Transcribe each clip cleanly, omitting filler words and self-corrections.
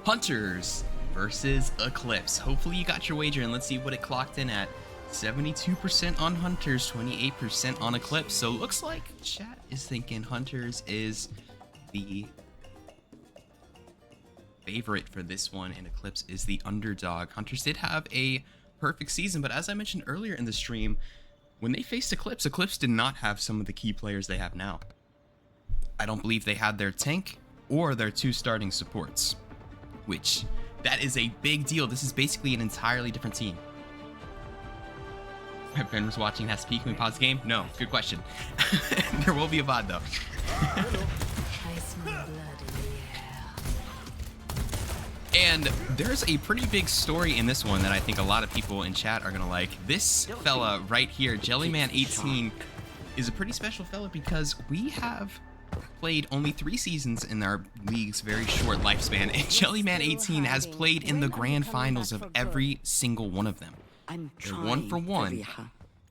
Hunters versus Eclipse. Hopefully you got your wager, and let's see what it clocked in at. 72% on Hunters, 28% on Eclipse. So looks like chat is thinking Hunters is the favorite for this one, and Eclipse is the underdog. Hunters did have a perfect season, but as I mentioned earlier in the stream, when they faced Eclipse, Eclipse did not have some of the key players they have now. I don't believe they had their tank or their two starting supports, which that is a big deal. This is basically an entirely different team. My friend was watching, has to peek when we pause the game? No, good question. There will be a VOD though. And there's a pretty big story in this one that I think a lot of people in chat are gonna like. This fella right here, Jellyman18, is a pretty special fella because we have played only 3 seasons in our league's very short lifespan, and Jellyman18 has played in the grand finals of every single one of them. They're 1 for 1.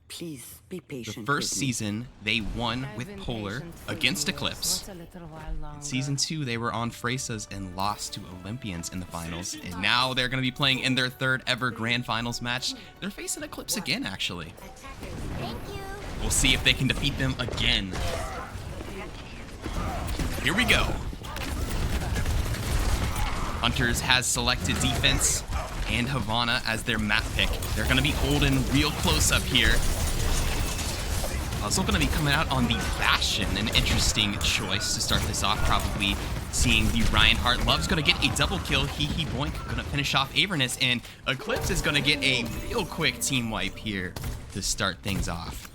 Please be patient. The first season, they won with Polar against Eclipse. In season 2, they were on Freysas and lost to Olympians in the finals. And now they're going to be playing in their 3rd ever grand finals match. They're facing Eclipse again, actually. We'll see if they can defeat them again. Here we go. Hunters has selected defense and Havana as their map pick. They're going to be holding real close up here. Also going to be coming out on the Bastion, an interesting choice to start this off, probably seeing the Reinhardt. Love's going to get a double kill. Hee boink, going to finish off Avernus, and Eclipse is going to get a real quick team wipe here to start things off.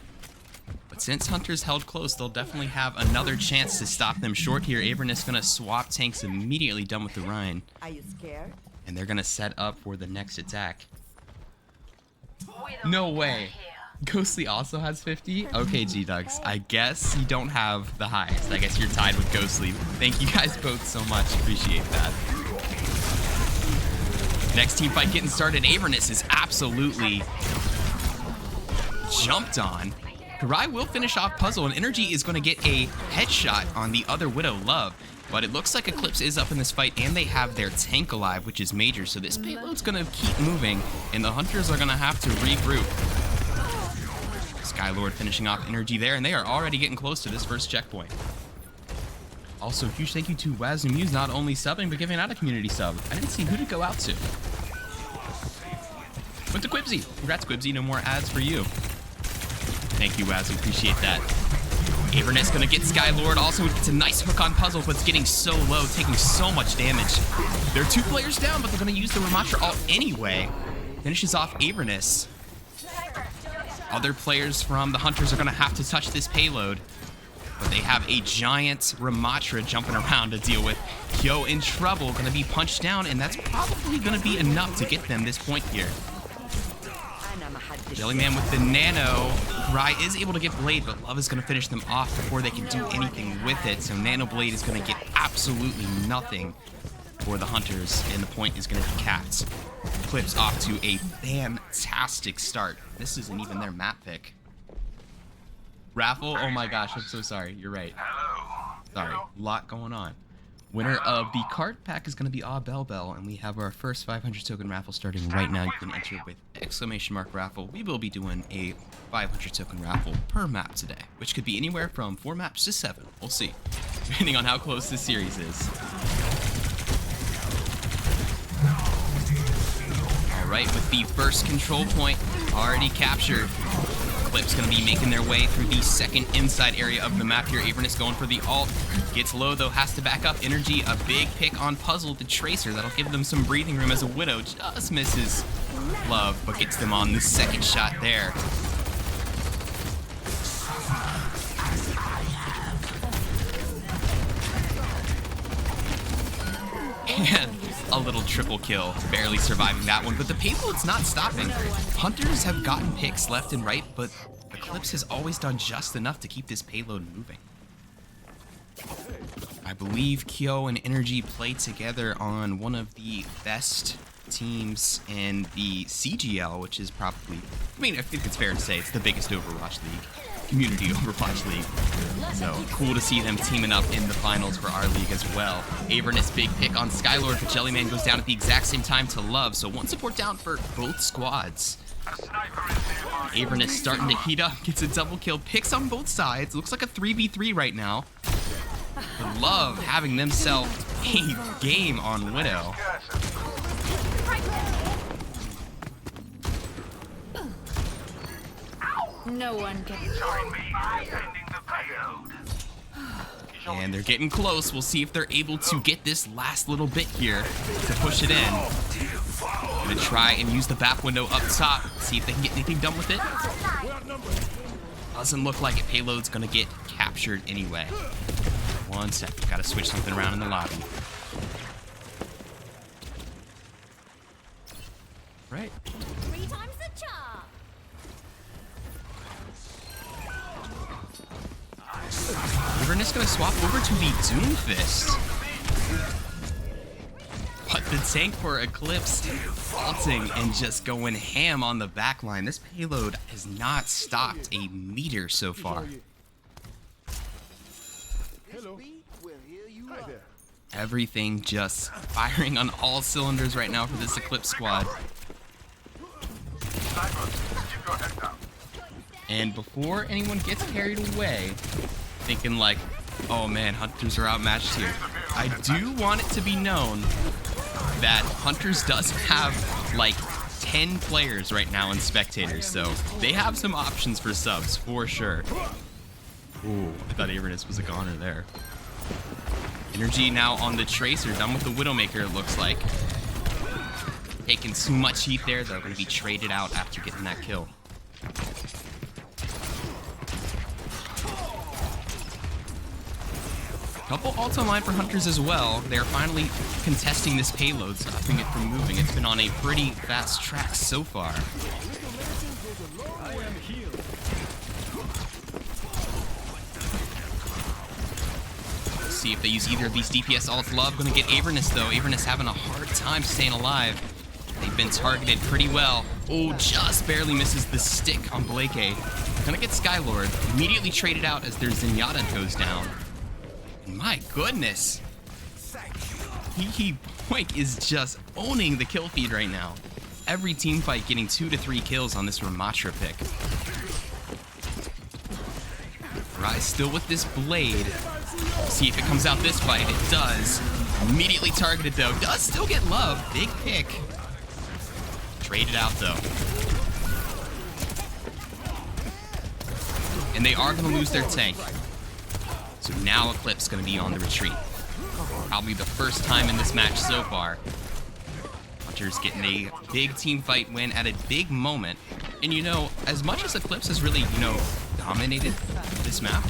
But since Hunters held close, they'll definitely have another chance to stop them short here. Avernus going to swap tanks immediately, done with the Rhine. Are you scared? And they're going to set up for the next attack. No way. Ghostly also has 50? Okay, G-Ducks. I guess you don't have the highest. I guess you're tied with Ghostly. Thank you guys both so much. Appreciate that. Next team fight getting started. Avernus is absolutely jumped on. Karai will finish off Puzzle, and Energy is going to get a headshot on the other Widow, Love. But it looks like Eclipse is up in this fight, and they have their tank alive, which is major. So this payload's going to keep moving, and the Hunters are going to have to regroup. Skylord finishing off Energy there, and they are already getting close to this first checkpoint. Also, huge thank you to Wazoo Muse, not only subbing, but giving out a community sub. I didn't see who to go out to. Went to Quibsy. Congrats, Quibsy. No more ads for you. Thank you, Wazoo. Appreciate that. Avernus gonna get Skylord. Also, it's a nice hook on Puzzle, but it's getting so low, taking so much damage. There are 2 players down, but they're gonna use the Ramatra ult anyway. Finishes off Avernus. Other players from the Hunters are gonna have to touch this payload, but they have a giant Ramatra jumping around to deal with. Kyo in trouble, gonna be punched down, and that's probably gonna be enough to get them this point here. Jellyman with the Nano. Rai is able to get Blade, but Love is going to finish them off before they can do anything with it. So Nano Blade is going to get absolutely nothing for the Hunters, and the point is going to be capped. Eclipse off to a fantastic start. This isn't even their map pick. Raffle? Oh my gosh, I'm so sorry. You're right. Sorry, a lot going on. Winner of the card pack is going to be Bell, and we have our first 500 token raffle starting right now. You can enter with ! raffle. We will be doing a 500 token raffle per map today, which could be anywhere from 4 maps to 7. We'll see, depending on how close this series is. All right, with the first control point already captured, Eclipse going to be making their way through the second inside area of the map here. Avernus going for the ult. Gets low, though, has to back up. Energy, a big pick on Puzzle, the Tracer. That'll give them some breathing room as a Widow just misses Love, but gets them on the second shot there. And a little triple kill, barely surviving that one, but the payload's not stopping. Hunters have gotten picks left and right, but Eclipse has always done just enough to keep this payload moving. I believe Kyo and Energy play together on one of the best teams in the CGL, which is probably, I mean, I think it's fair to say it's the biggest Overwatch league. Community Overwatch League. So cool to see them teaming up in the finals for our league as well. Avernus big pick on Skylord, but Jellyman goes down at the exact same time to Love. So one support down for both squads. Avernus starting to heat up, gets a double kill, picks on both sides. Looks like a 3v3 right now. But Love having themselves a game on Widow. No one can join me. And they're getting close. We'll see if they're able to get this last little bit here to push it in. Gonna try and use the VAP window up top. See if they can get anything done with it. Doesn't look like it. Payload's gonna get captured anyway. One sec. Gotta switch something around in the lobby. Right. 3 times the charm. Avernus gonna swap over to the Doomfist. But the tank for Eclipse faulting and just going ham on the backline. This payload has not stopped a meter so far. Hello. Hi there. Everything just firing on all cylinders right now for this Eclipse squad. And before anyone gets carried away, thinking like, oh man, Hunters are outmatched here, I do want it to be known that Hunters does have like 10 players right now in spectators, so they have some options for subs for sure. Ooh, I thought Avernus was a goner there. Energy now on the Tracer, done with the Widowmaker it looks like. Taking too much heat there, though, gonna be traded out after getting that kill. Couple ults online for Hunters as well. They're finally contesting this payload, stopping it from moving. It's been on a pretty fast track so far. See if they use either of these DPS ults. Love gonna get Avernus though. Avernus having a hard time staying alive. They've been targeted pretty well. Oh, just barely misses the stick on Blake. Gonna get Skylord. Immediately traded out as their Zenyatta goes down. My goodness. He Boink is just owning the kill feed right now. Every team fight getting 2 to 3 kills on this Ramatra pick. Rise still with this blade. See if it comes out this fight. It does. Immediately targeted though. Does still get Love. Big pick. Traded out though. And they are going to lose their tank. So now Eclipse going to be on the retreat. Probably the first time in this match so far. Hunters getting a big team fight win at a big moment. And you know, as much as Eclipse has really, you know, dominated this map,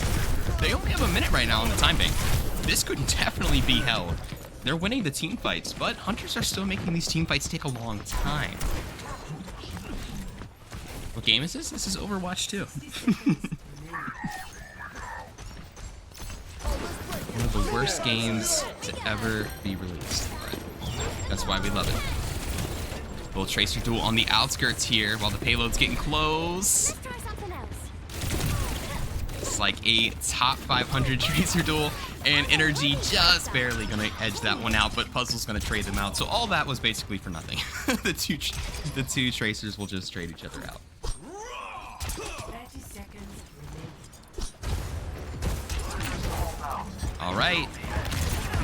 they only have a minute right now on the time bank. This could definitely be held. They're winning the team fights, but Hunters are still making these team fights take a long time. What game is this? This is Overwatch 2. One of the worst games to ever be released. That's why we love it. Little Tracer duel on the outskirts here while the payload's getting close. Let's try something else. It's like a top 500 Tracer duel, and Energy just barely gonna edge that one out, but Puzzle's gonna trade them out. So all that was basically for nothing. the two Tracers will just trade each other out. 30 seconds. All right.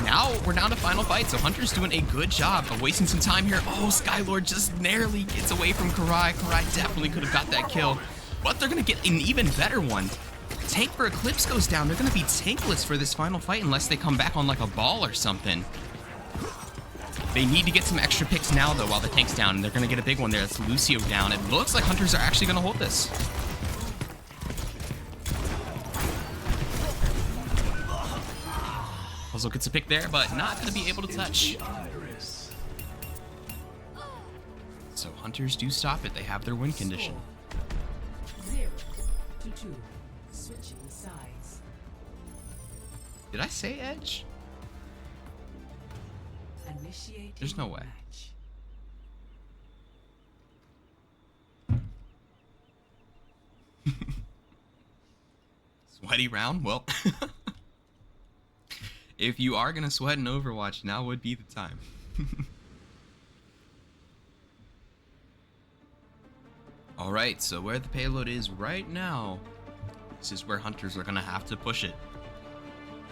Now we're down to final fight, so Hunter's doing a good job of wasting some time here. Oh, Skylord just narrowly gets away from Karai. Karai definitely could have got that kill, but they're gonna get an even better one. Tank for Eclipse goes down. They're gonna be tankless for this final fight unless they come back on like a ball or something. They need to get some extra picks now though while the tank's down, and they're gonna get a big one there. That's Lucio down. It looks like Hunters are actually gonna hold this. Puzzle gets a pick there, but not going to be able to touch. So Hunters do stop it. They have their win condition. 0 to 2. Switching sides. Did I say edge? Initiating There's no way. match. sweaty round? Well, if you are going to sweat in Overwatch, now would be the time. Alright, so where the payload is right now, this is where Hunters are going to have to push it.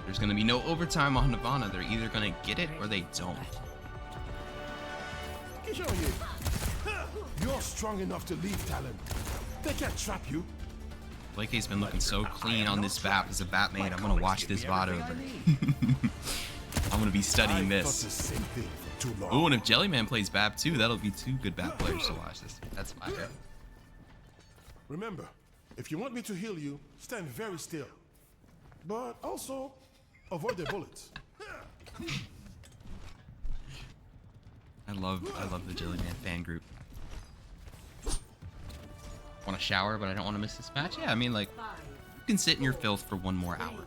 There's going to be no overtime on Nirvana. They're either going to get it or they don't. You're strong enough to leave, Talon. They can't trap you. Blake's been looking so clean on this BAP as a Batman. I'm going to watch this VOD over. I'm going to be studying this. Oh, and if Jellyman plays BAP too, that'll be two good BAP players to watch this. That's fire. Remember, if you want me to heal you, stand very still. But also, avoid the bullets. I love the Jellyman fan group. Want to shower, but I don't want to miss this match? Yeah, I mean, like, you can sit in your filth for one more hour.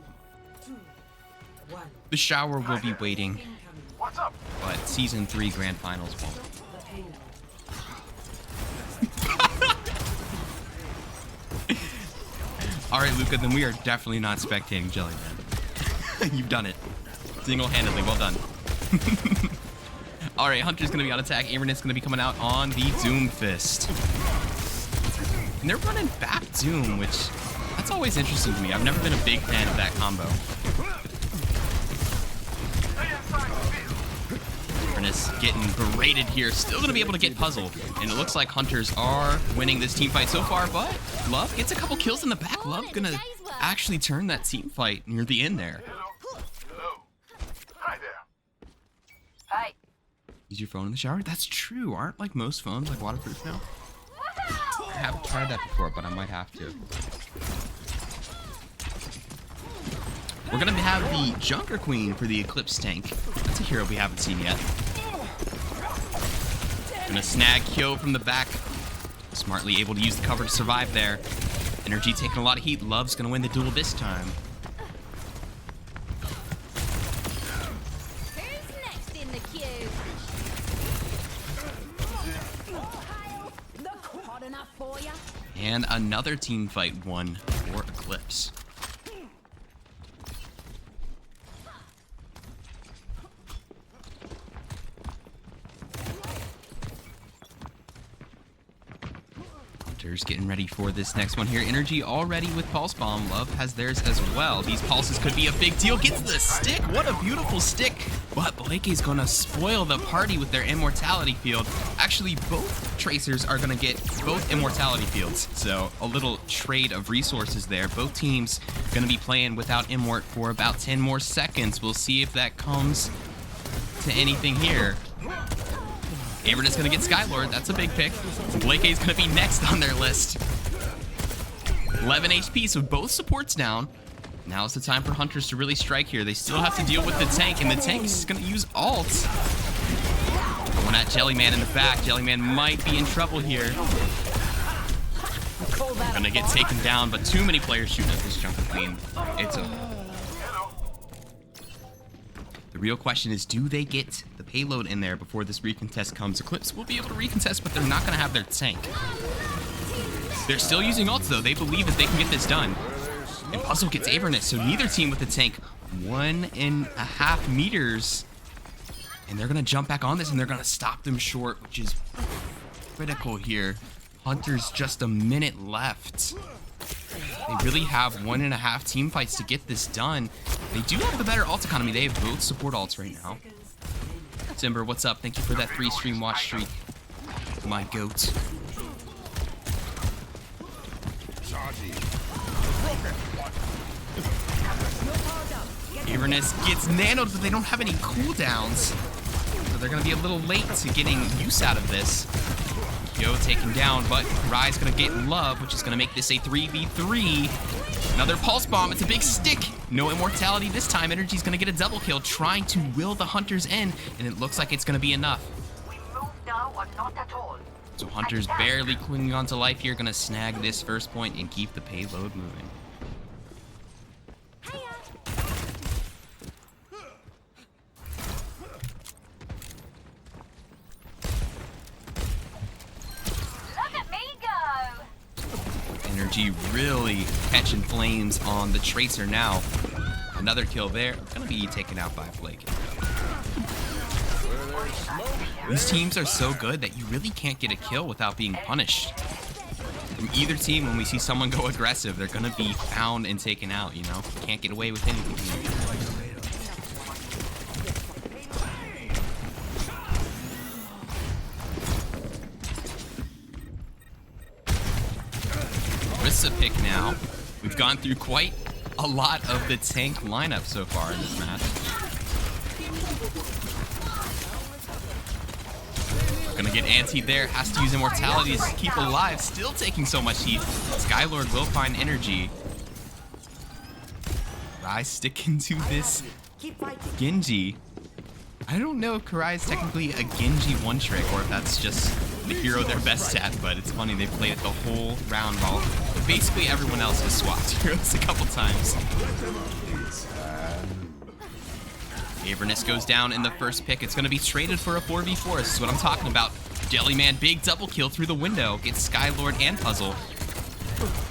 The shower will be waiting, but Season 3 Grand Finals won't. Alright, Luca, then we are definitely not spectating Jellyman. You've done it. Single-handedly, well done. Alright, Hunter's going to be on attack. Avernet's going to be coming out on the Doomfist. And they're running back Doom, which, that's always interesting to me. I've never been a big fan of that combo. Avernet's getting berated here. Still going to be able to get puzzled. And it looks like Hunters are winning this team fight so far, but Love gets a couple kills in the back. Love going to actually turn that team fight near the end there. Use your phone in the shower? That's true. Aren't like most phones like waterproof now? I haven't tried that before, but I might have to. We're gonna have the Junker Queen for the Eclipse tank. That's a hero we haven't seen yet. Gonna snag Kyo from the back. Smartly able to use the cover to survive there. Energy taking a lot of heat. Love's gonna win the duel this time. And another team fight won for Eclipse. Hunter's getting ready for this next one here. Energy already with Pulse Bomb. Love has theirs as well. These pulses could be a big deal. Gets the stick. What a beautiful stick. But Blake is going to spoil the party with their Immortality Field. Actually, both Tracers are going to get both Immortality Fields. So a little trade of resources there. Both teams going to be playing without Immort for about 10 more seconds. We'll see if that comes to anything here. Avernet's going to get Skylord. That's a big pick. Blake is going to be next on their list. 11 HP, so both supports down. Now is the time for Hunters to really strike here. They still have to deal with the tank, and the tank is going to use ult. Going at Jellyman in the back. Jellyman might be in trouble here. Going to get taken down, but too many players shooting at this Junker Queen. It's a... The real question is, do they get the payload in there before this recontest comes? Eclipse will be able to recontest, but they're not going to have their tank. They're still using ults, though. They believe that they can get this done. And Puzzle gets Avernet, so neither team with the tank. 1.5 meters. And they're going to jump back on this, and they're going to stop them short, which is critical here. Hunter's just a minute left. They really have 1.5 team fights to get this done. They do have the better ult economy. They have both support ults right now. Timber, what's up? Thank you for that 3-stream watch streak. My goat. Avernus gets nanoed, but they don't have any cooldowns. So they're going to be a little late to getting use out of this. Yo taken down, but Rai's going to get Love, which is going to make this a 3v3. Another Pulse Bomb. It's a big stick. No immortality this time. Energy's going to get a double kill, trying to will the Hunters in, and it looks like it's going to be enough. So Hunter's barely clinging on to life here. Going to snag this first point and keep the payload moving. energy really catching flames on the Tracer now. Another kill there. Gonna be taken out by Blake. These teams are so good that you really can't get a kill without being punished. From either team, when we see someone go aggressive, they're gonna be found and taken out, you know? Can't get away with anything. Orisa pick now. We've gone through quite a lot of the tank lineup so far in this match. Gonna get antied there, has to use immortality to keep alive, still taking so much heat. Skylord will find energy. Karai sticking to this Genji. I don't know if Karai is technically a Genji one trick or if that's just the hero they're best at, but it's funny they played it the whole round while basically everyone else has swapped heroes a couple times. Avernus goes down in the first pick. It's going to be traded for a 4v4. This is what I'm talking about. Jellyman, big double kill through the window. Gets Skylord and Puzzle.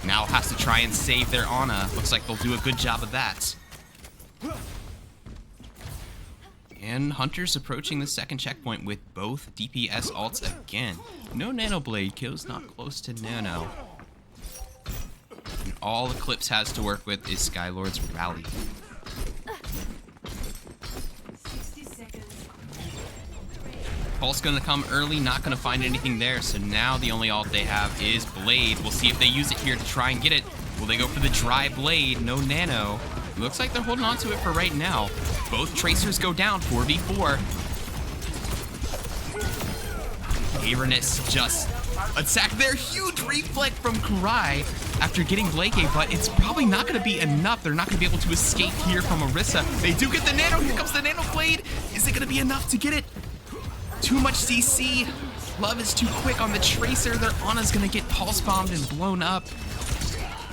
Now has to try and save their Ana. Looks like they'll do a good job of that. And Hunter's approaching the second checkpoint with both DPS ults again. No Nano Blade kills, not close to Nano. And all Eclipse has to work with is Skylord's Rally. Pulse gonna come early, not gonna find anything there, so now the only ult they have is Blade. We'll see if they use it here to try and get it. Will they go for the dry Blade? No Nano. Looks like they're holding on to it for right now. Both Tracers go down, 4v4. Avernus just attacked there. Huge reflect from Karai after getting Blake, but it's probably not going to be enough. They're not going to be able to escape here from Orisa. They do get the Nano. Here comes the Nano Blade. Is it going to be enough to get it? Too much CC. Love is too quick on the Tracer. Their Ana's going to get pulse bombed and blown up.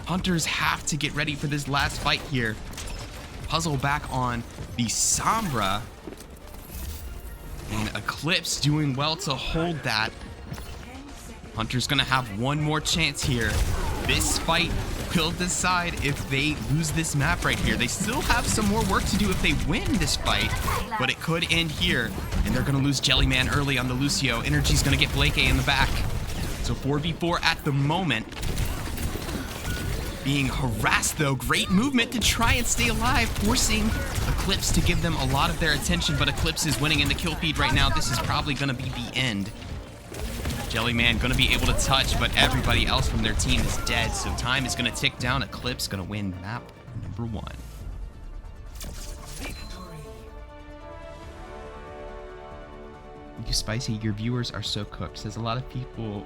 Hunters have to get ready for this last fight here. Puzzle back on the Sombra. And Eclipse doing well to hold that. Hunter's gonna have one more chance here. This fight will decide if they lose this map right here. They still have some more work to do if they win this fight, but it could end here. And they're gonna lose Jellyman early on the Lucio. Energy's gonna get Blake in the back. So 4v4 at the moment. Being harassed though, great movement to try and stay alive, forcing Eclipse to give them a lot of their attention, but Eclipse is winning in the kill feed right now. This is probably gonna be the end. Jellyman gonna be able to touch, but everybody else from their team is dead, so time is gonna tick down. Eclipse gonna win map number 1. Thank you, Spicy. Your viewers are so cooked. Says a lot of people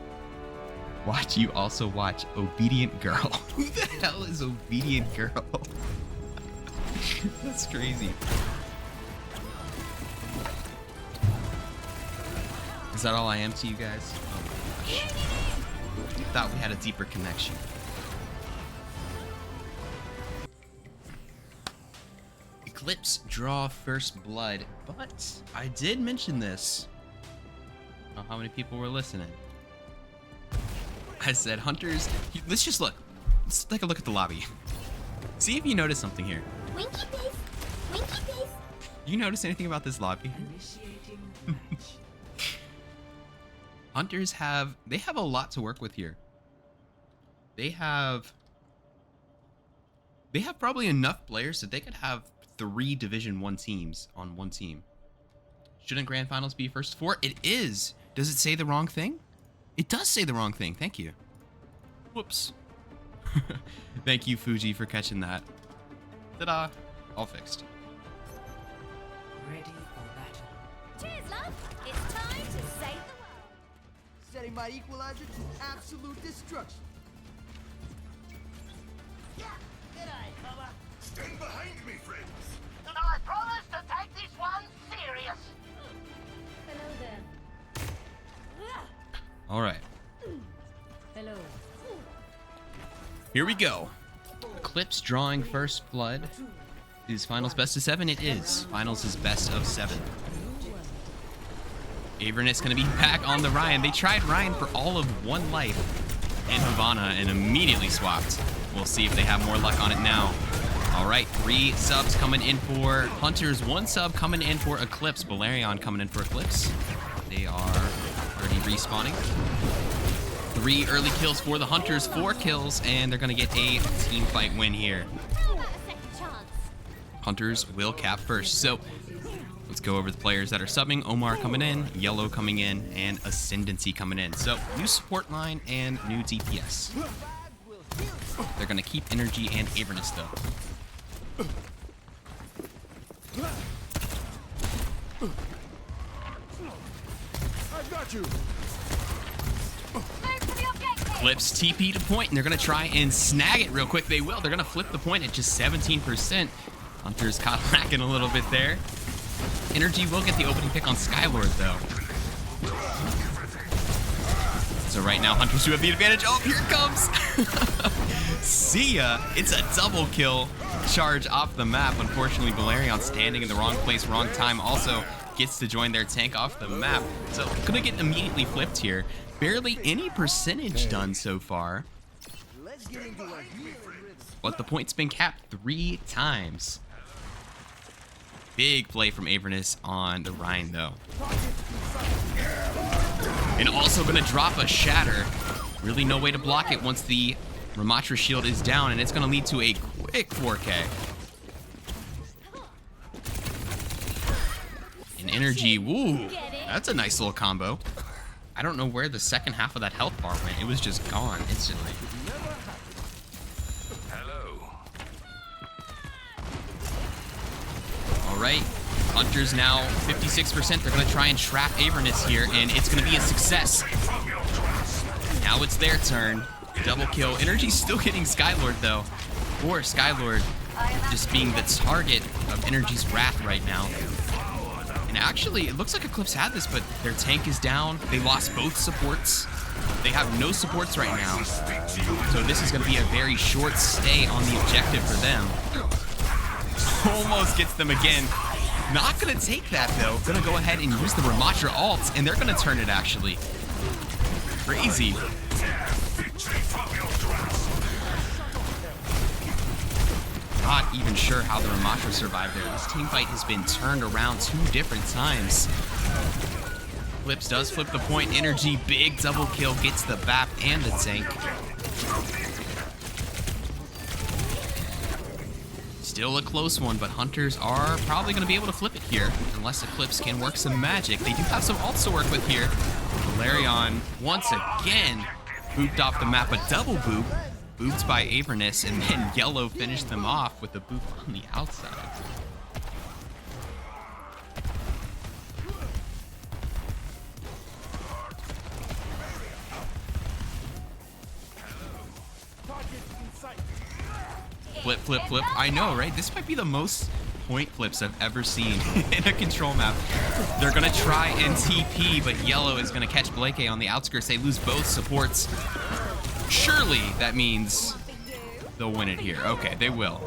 watch you also watch Obedient Girl. Who the hell is Obedient Girl? That's crazy. Is that all I am to you guys? Oh my gosh. I thought we had a deeper connection. Eclipse draw first blood, but I did mention this. I don't know how many people were listening. I said, Hunters, let's just look. Let's take a look at the lobby. See if you notice something here. Winky face. Winky face. You notice anything about this lobby? Initiating match. Hunters have a lot to work with here. They have probably enough players that they could have 3 Division 1 teams on one team. Shouldn't Grand Finals be first 4? It is. Does it say the wrong thing? It does say the wrong thing. Thank you. Whoops. Thank you, Fuji, for catching that. Ta-da. All fixed. Ready for battle. Cheers, love. It's time to save the world. Setting my equalizer to absolute destruction. Stand behind me, friends. I promise to take this one serious. Hello there. All right. Hello. Here we go. Eclipse drawing first blood. Is finals best of 7? It is. Finals is best of 7. Avernus gonna be back on the Ryan. They tried Ryan for all of 1 life. and Havana and immediately swapped. We'll see if they have more luck on it now. All right, 3 subs coming in for Hunters, 1 sub coming in for Eclipse. Balerion coming in for Eclipse. They are already respawning. 3 early kills for the Hunters, 4 kills, and they're gonna get a team fight win here. How about a second chance? Hunters will cap first. So let's go over the players that are subbing. Omar coming in, Yellow coming in, and Ascendancy coming in. So new support line and new DPS. They're gonna keep Energy and Avernus though. I got you. Move to the objective. Flips TP to point, and they're gonna try and snag it real quick. They will. They're gonna flip the point at just 17%. Hunter's caught lacking a little bit there. Energy will get the opening pick on Skylord though. So right now, Hunters do have the advantage. Oh, here it comes. See ya. It's a double kill charge off the map. Unfortunately, Balerion standing in the wrong place, wrong time, also gets to join their tank off the map. So gonna get immediately flipped here. Barely any percentage done so far. Let's get into a healing rhythm. But the point's been capped 3 times. Big play from Avernus on the Rhine though. And also gonna drop a Shatter. Really no way to block it once the Ramatra shield is down, and it's gonna lead to a quick 4K. And Energy, woo, that's a nice little combo. I don't know where the second half of that health bar went. It was just gone instantly. All right, Hunters now 56%. They're gonna try and trap Avernus here, and it's gonna be a success. Now it's their turn. Double kill. Energy's still getting Skylord though. Or Skylord just being the target of Energy's wrath right now. And actually, it looks like Eclipse had this, but their tank is down. They lost both supports. They have no supports right now. So this is gonna be a very short stay on the objective for them. Almost gets them again. Not gonna take that though. Gonna go ahead and use the Ramatra ult, and they're gonna turn it actually. Crazy. Not even sure how the Ramatra survived there. This team fight has been turned around 2 different times. Flips does flip the point. Energy, big double kill, gets the BAP and the tank. Still a close one, but Hunters are probably going to be able to flip it here, unless Eclipse can work some magic. They do have some ults to work with here. Valerion, once again, booped off the map, a double boop. Booped by Avernus, and then Yellow finished them off with a boop on the outside. Flip, flip, flip. I know, right? This might be the most point flips I've ever seen in a control map. They're gonna try and TP, but Yellow is gonna catch Blake on the outskirts. They lose both supports. Surely that means they'll win it here. Okay, they will.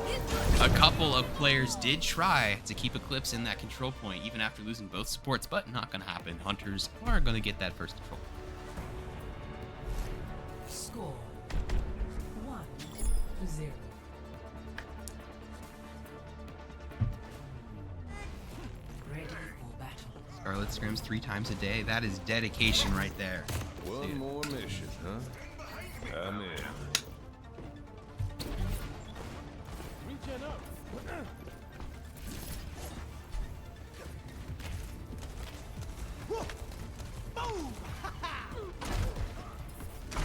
A couple of players did try to keep Eclipse in that control point, even after losing both supports, but not gonna happen. Hunters are gonna get that first control. Score 1-0. Ready for battle. Scarlet scrims 3 times a day. That is dedication right there. One more mission, huh? I'm in. Regen up.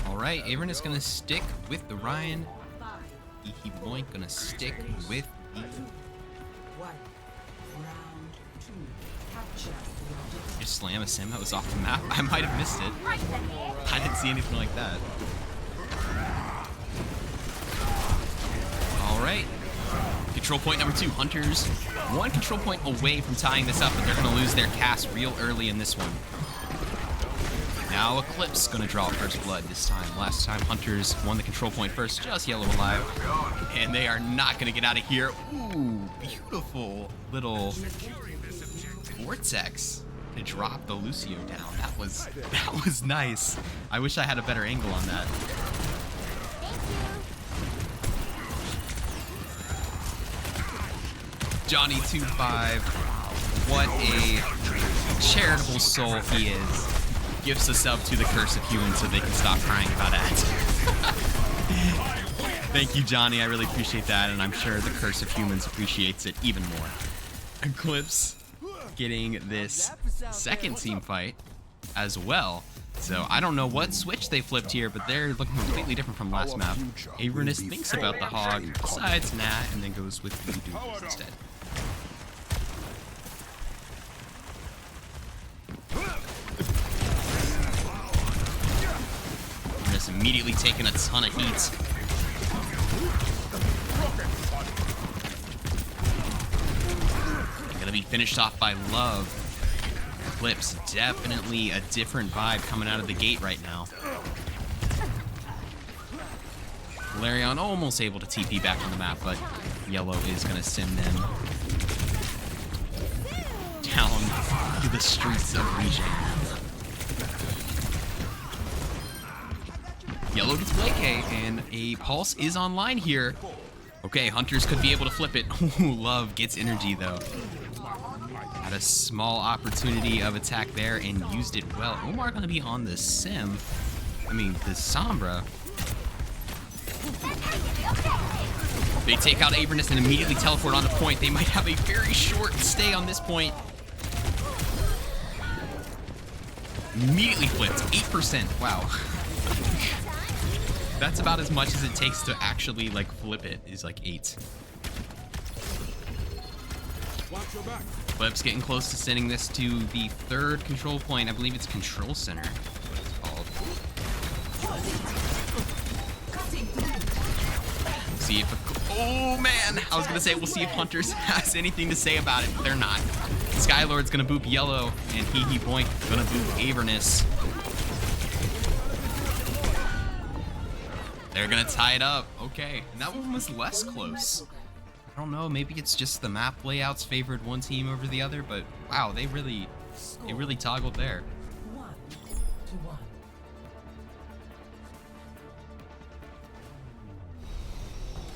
All right, Avernus is gonna stick with the Ryan. Ehe Boink gonna stick with the... 1. Round 2. Capture the objective. Just slam a sim that was off the map. I might have missed it. I didn't see anything like that. All right. Control point number 2. Hunters 1 control point away from tying this up, but they're gonna lose their cast real early in this one. Now Eclipse gonna draw first blood this time. Last time Hunters won the control point first, just Yellow alive. And they are not gonna get out of here. Ooh, beautiful little vortex to drop the Lucio down. That was nice. I wish I had a better angle on that. Johnny25, what a charitable soul he is. Gifts a sub to the Curse of Humans so they can stop crying about ads. Thank you, Johnny. I really appreciate that, and I'm sure the Curse of Humans appreciates it even more. Eclipse getting this second team fight as well. So I don't know what switch they flipped here, but they're looking completely different from last map. Avernus thinks about the hog, decides nah, and then goes with Voodoo instead. Avernus immediately taking a ton of heat. Gonna be finished off by Love. Eclipse, definitely a different vibe coming out of the gate right now. Valerion almost able to TP back on the map, but Yellow is gonna send them down to the streets of Regen. Yellow gets Blake, and a pulse is online here. Okay, Hunters could be able to flip it. Ooh, Love gets energy though. Had a small opportunity of attack there and used it well. Omar gonna be on the Sim. I mean, the Sombra. They take out Avernus and immediately teleport on the point. They might have a very short stay on this point. Immediately flipped, 8%, wow. That's about as much as it takes to actually like flip it, is like 8. Watch your back. Flip's getting close to sending this to the third control point. I believe it's Control Center. It's called. See if oh man, I was gonna say we'll see if Hunters has anything to say about it, but they're not. Skylord's gonna boop Yellow, and Hee Boink gonna boop Avernus. They're gonna tie it up. Okay, and that one was less close. I don't know, maybe it's just the map layouts favored one team over the other, but wow, they really toggled there. 1-1.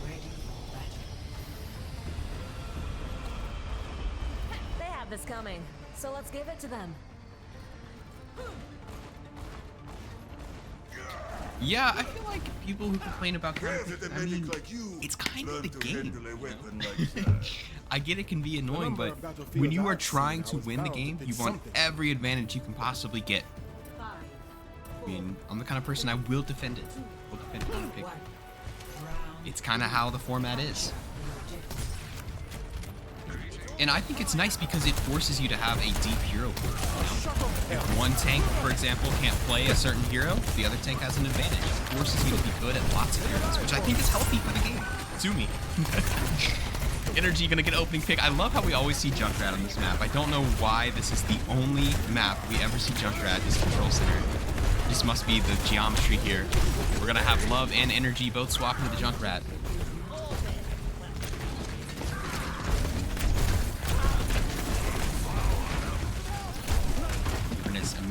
Ready for battle. They have this coming, so let's give it to them. Yeah, I feel like people who complain about counterpick, I mean, it's kind of the game. I get it can be annoying, but when you are trying to win the game, you want every advantage you can possibly get. I mean, I'm the kind of person I will defend it. Will defend counterpick. It's kind of how the format is. And I think it's nice because it forces you to have a deep hero pool. You know? If one tank, for example, can't play a certain hero, the other tank has an advantage. It forces you to be good at lots of heroes, which I think is healthy for the game. To me. Energy gonna get opening pick. I love how we always see Junkrat on this map. I don't know why this is the only map we ever see Junkrat is Control Center. This must be the geometry here. We're gonna have Love and Energy both swap into the Junkrat.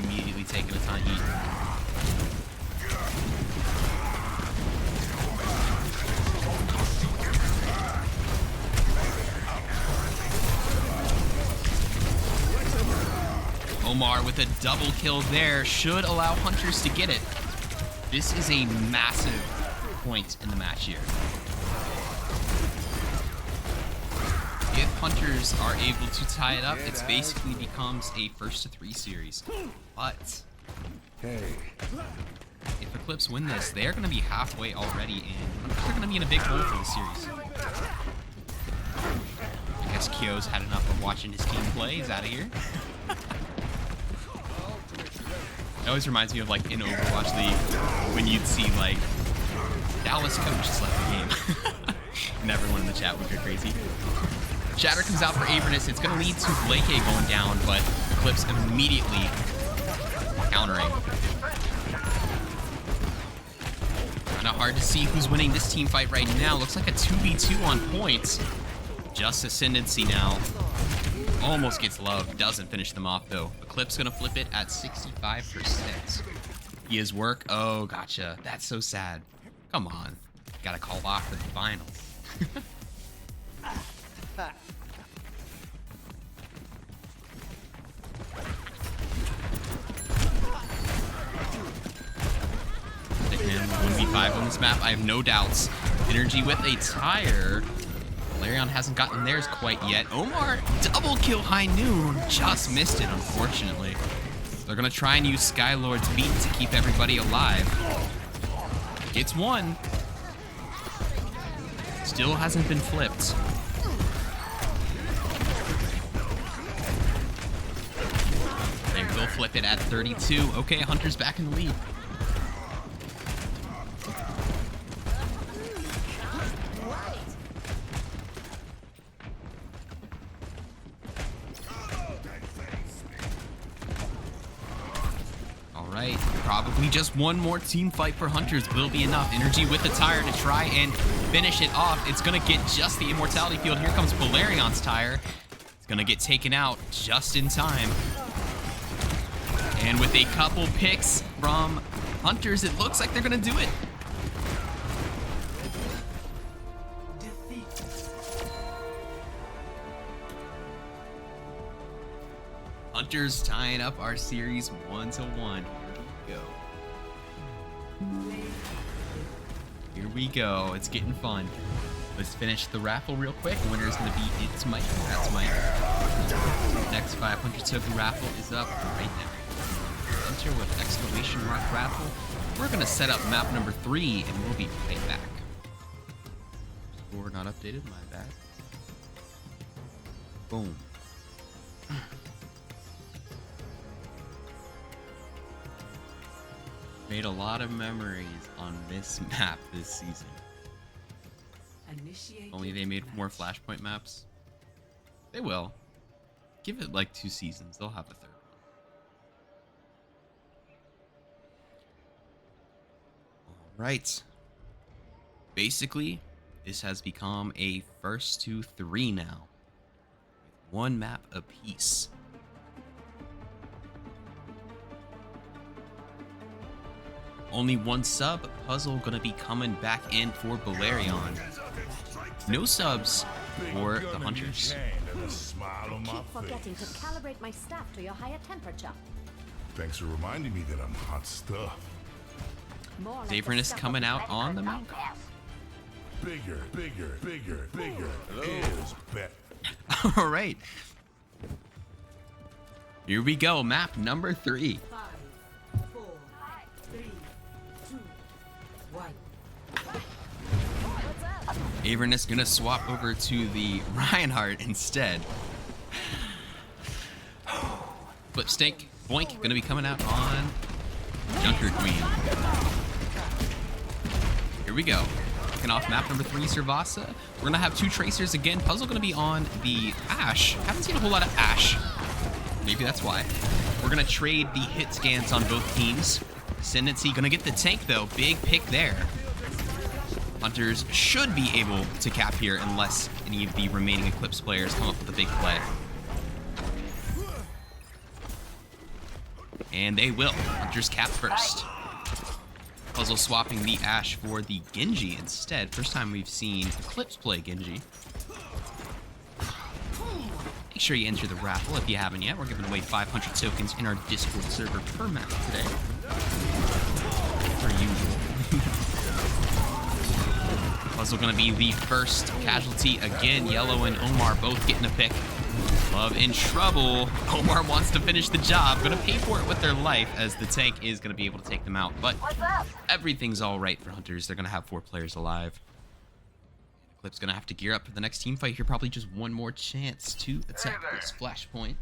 Immediately taking a ton of heat. Omar with a double kill there should allow Hunters to get it. This is a massive point in the match here. If Hunters are able to tie it up, it basically becomes a 1-3 series. But if Eclipse win this, they're going to be halfway already, and they're going to be in a big hole for the series. I guess Kyo's had enough of watching his team play. He's out of here. It always reminds me of like in Overwatch League when you'd see like Dallas coach just left the game. And everyone in the chat would go crazy. Shatter comes out for Avernus. It's going to lead to Blake going down, but Eclipse immediately countering. Kind of hard to see who's winning this team fight right now. Looks like a 2v2 on points. Just Ascendancy now. Almost gets Love. Doesn't finish them off, though. Eclipse going to flip it at 65%. He is work. Oh, gotcha. That's so sad. Come on. Got to call off for the finals. 5 on this map. I have no doubts. Energy with a tire. Valerion hasn't gotten theirs quite yet. Omar, double kill High Noon. Just missed it, unfortunately. They're going to try and use Skylord's beat to keep everybody alive. Gets one. Still hasn't been flipped. They will flip it at 32. Okay, Hunter's back in the lead. Alright, probably just one more team fight for Hunters will be enough. Energy with the tire to try and finish it off. It's going to get just the immortality field. Here comes Valerion's tire. It's going to get taken out just in time. And with a couple picks from Hunters, it looks like they're going to do it. Hunters tying up our series 1-1. Here we go. It's getting fun. Let's finish the raffle real quick. Winner's gonna be It's Mike. That's Mike. Next 500 token raffle is up right now. Enter with exclamation mark raffle. We're gonna set up map number 3 and we'll be right back. Score not updated, my bad. Boom. Made a lot of memories on this map this season. Only they made more Flashpoint maps. They will. Give it like 2 seasons. They'll have a 3rd one. Alright. Basically, this has become a 1st to 3 now. With 1 map apiece. Only 1 sub puzzle gonna be coming back in for Valerion. No subs for the Hunters. Keep forgetting to calibrate my staff to your higher temperature. Thanks for reminding me that I'm hot stuff. More like Davern is coming out on the map. Bigger is better. All right. Here we go. Map number 3. 5, 4, 3, 2, 1. Avernus gonna swap over to the Reinhardt instead. Flipstake, Boink, gonna be coming out on Junker Queen. Here we go. Kicking off map number 3, Servasa. We're gonna have 2 tracers again. Puzzle gonna be on the Ashe. Haven't seen a whole lot of Ashe. Maybe that's why. We're gonna trade the hit scans on both teams. Ascendancy gonna get the tank though. Big pick there. Hunters should be able to cap here unless any of the remaining Eclipse players come up with a big play. And they will. Hunters cap first. Puzzle swapping the Ashe for the Genji instead. First time we've seen Eclipse play Genji. Make sure you enter the raffle if you haven't yet. We're giving away 500 tokens in our Discord server per map today. Per usual. Puzzle gonna be the first casualty again. Yellow and Omar both getting a pick. Love in trouble. Omar wants to finish the job. Gonna pay for it with their life as the tank is gonna be able to take them out. But everything's all right for Hunters. They're gonna have 4 players alive. Eclipse gonna have to gear up for the next team fight here. Probably just one more chance to attack this flashpoint.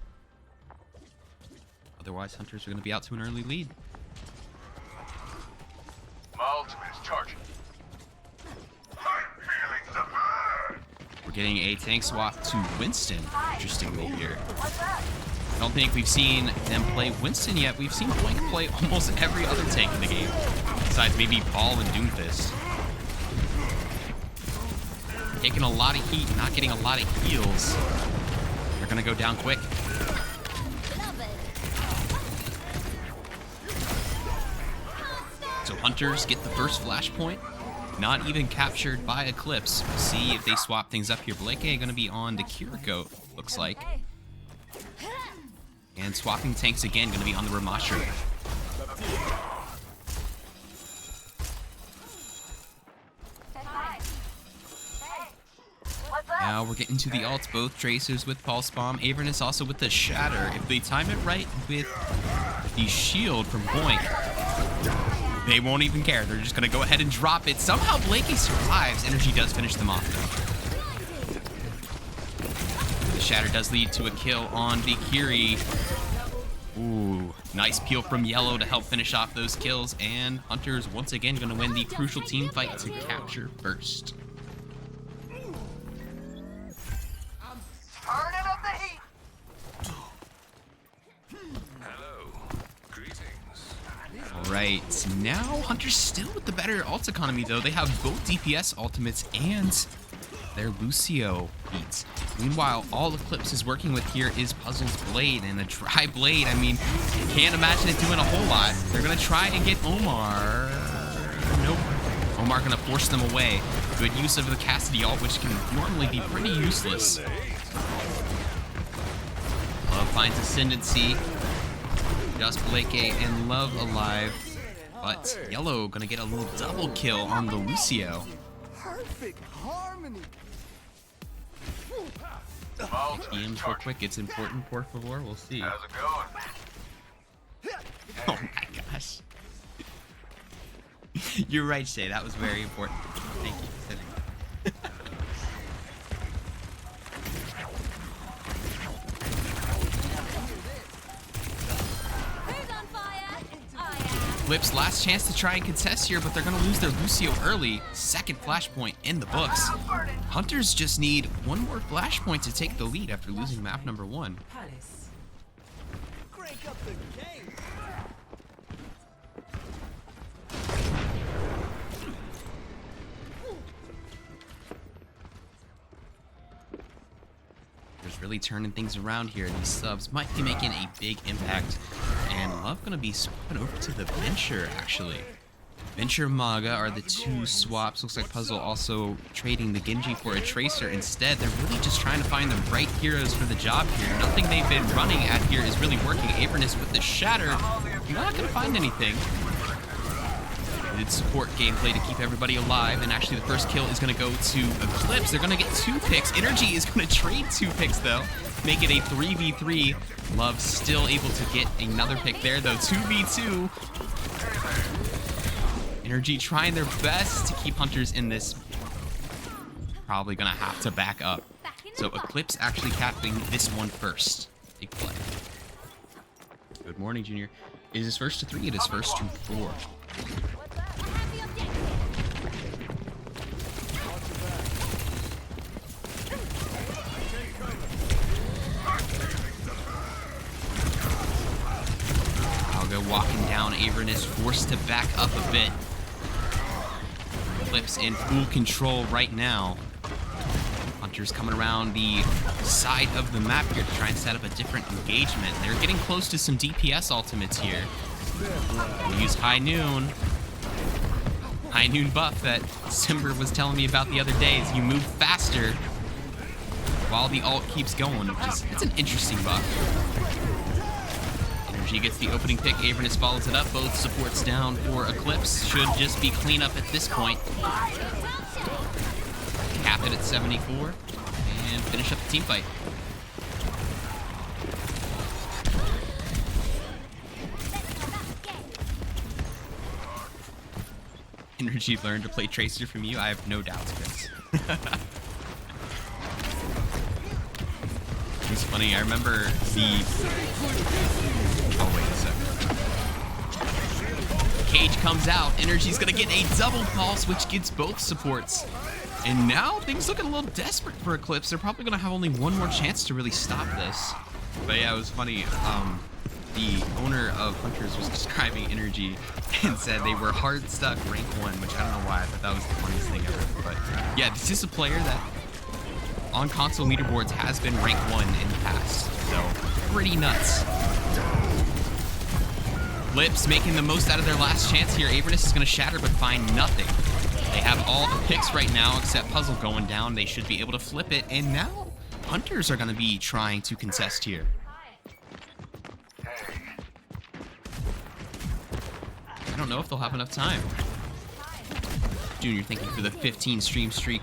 Otherwise, Hunters are gonna be out to an early lead. My ultimate is charging. We're getting a tank swap to Winston, interestingly here. I don't think we've seen them play Winston yet. We've seen Boink play almost every other tank in the game, besides maybe Ball and Doomfist. Taking a lot of heat, not getting a lot of heals. They're gonna go down quick. So Hunters get the first flashpoint. Not even captured by Eclipse. We'll see if they swap things up here. Blake gonna be on the Kiriko, looks like. And swapping tanks again, gonna be on the Ramasher. now we're getting to the ults. Both Tracers with Pulse Bomb. Avernus also with the Shatter. If they time it right with the shield from Boink, they won't even care. They're just going to go ahead and drop it. Somehow Blakey survives. Energy does finish them off, though. The Shatter does lead to a kill on the Kiri. Ooh, nice peel from Yellow to help finish off those kills. And Hunter's once again going to win the crucial team fight to capture first. Turning up the heat. Hello. Greetings. All right, now Hunter's still with the better ult economy, though. They have both DPS ultimates and their Lucio beats. Meanwhile, all Eclipse is working with here is Puzzle's Blade, and a dry blade, I mean, can't imagine it doing a whole lot. They're gonna try and get Omar. Nope. Omar gonna force them away. Good use of the Cassidy ult, which can normally be pretty useless. Love finds Ascendancy. Just Blake and Love alive. But Yellow gonna get a little double kill on the Lucio. Perfect harmony. EMs real quick, it's important, por favor, we'll see. How's it going? Oh my gosh. You're right, Shay, that was very important. Thank you for sitting. Who's on fire? I am. Eclipse, last chance to try and contest here, but they're gonna lose their Lucio early. Second flashpoint in the books. Hunters just need one more flashpoint to take the lead after losing map number 1. Palace. Crank up the game. There's really turning things around here. These subs might be making a big impact. And Love gonna be swapping over to the Venture, actually. Venture Maga are the two swaps. Looks like Puzzle also trading the Genji for a Tracer instead. They're really just trying to find the right heroes for the job here. Nothing they've been running at here is really working. Avernus with the Shatter, not gonna find anything. Good support gameplay to keep everybody alive, and actually the first kill is gonna go to Eclipse. They're gonna get 2 picks. Energy is gonna trade 2 picks though. Make it a 3v3. Love still able to get another pick there though. 2v2. Energy trying their best to keep Hunters in this. Probably gonna have to back up. So Eclipse actually capping this one first. Big play. Good morning, Junior. It is first to 3. It is first to 4. I'll go walking down. Avernus forced to back up a bit. Eclipse in full control right now. Hunters coming around the side of the map here to try and set up a different engagement. They're getting close to some DPS ultimates here. We'll use High Noon. High Noon buff that Simber was telling me about the other day is you move faster while the ult keeps going, which is, it's an interesting buff. Energy gets the opening pick. Avernus follows it up. Both supports down for Eclipse. Should just be cleanup at this point. Cap it at 74 and finish up the team fight. Energy learned to play Tracer from you. I have no doubts, Chris. It's funny. I remember the. Oh wait a second. Cage comes out. Energy's gonna get a double pulse, which gets both supports. And now things looking a little desperate for Eclipse. They're probably gonna have only one more chance to really stop this. But yeah, it was funny. The owner of Hunters was describing Energy and said they were hard stuck rank 1, which I don't know why. I thought that was the funniest thing ever. But yeah, this is a player that on console leaderboards has been rank 1 in the past. So pretty nuts. Lips making the most out of their last chance here. Avernus is gonna shatter but find nothing. They have all the picks right now except Puzzle going down. They should be able to flip it. And now Hunters are gonna be trying to contest here. I don't know if they'll have enough time. Junior thinking for the 15 stream streak.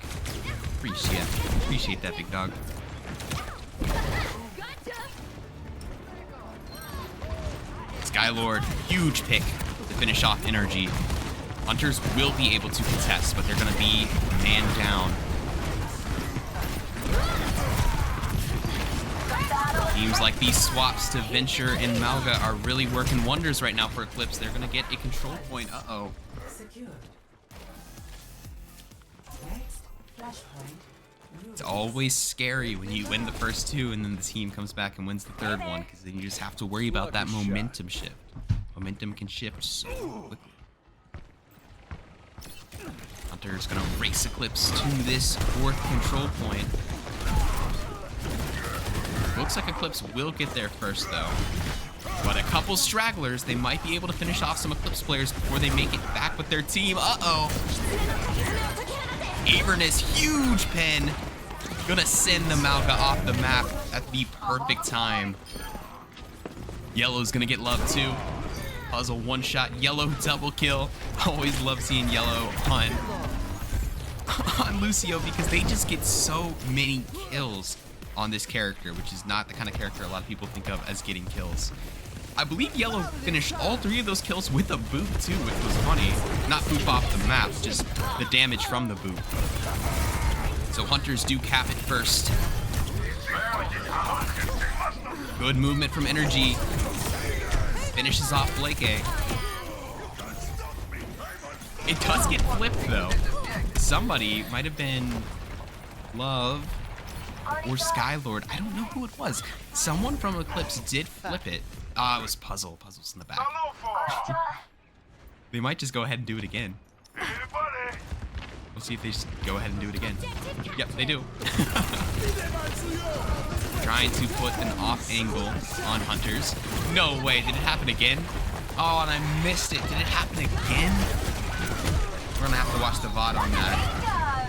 Appreciate that, big dog. Skylord, huge pick to finish off Energy. Hunters will be able to contest, but they're going to be man down. Seems like these swaps to Venture and Malga are really working wonders right now for Eclipse. They're going to get a control point. Uh-oh. Secured. Next flashpoint. It's always scary when you win the first two and then the team comes back and wins the third one, because then you just have to worry about that momentum shift. Momentum can shift so quickly. Hunter's gonna race Eclipse to this fourth control point. Looks like Eclipse will get there first though. But a couple stragglers, they might be able to finish off some Eclipse players before they make it back with their team. Uh-oh. Avernus, huge pen. Gonna send the Malga off the map at the perfect time. Yellow's gonna get love too. Puzzle one shot, Yellow double kill. Always love seeing Yellow on Lucio because they just get so many kills on this character, which is not the kind of character a lot of people think of as getting kills. I believe Yellow finished all 3 of those kills with a boop too, which was funny. Not boop off the map, just the damage from the boop. So Hunters do cap it first. Good movement from Energy. Finishes off Blake. It does get flipped though. Somebody might have been Love or Skylord. I don't know who it was. Someone from Eclipse did flip it. It was Puzzle. Puzzle's in the back. They might just go ahead and do it again. We'll see if they just go ahead and do it again. Yep, they do. Trying to put an off angle on Hunters. No way, did it happen again? Oh, and I missed it. Did it happen again? We're gonna have to watch the VOD on that.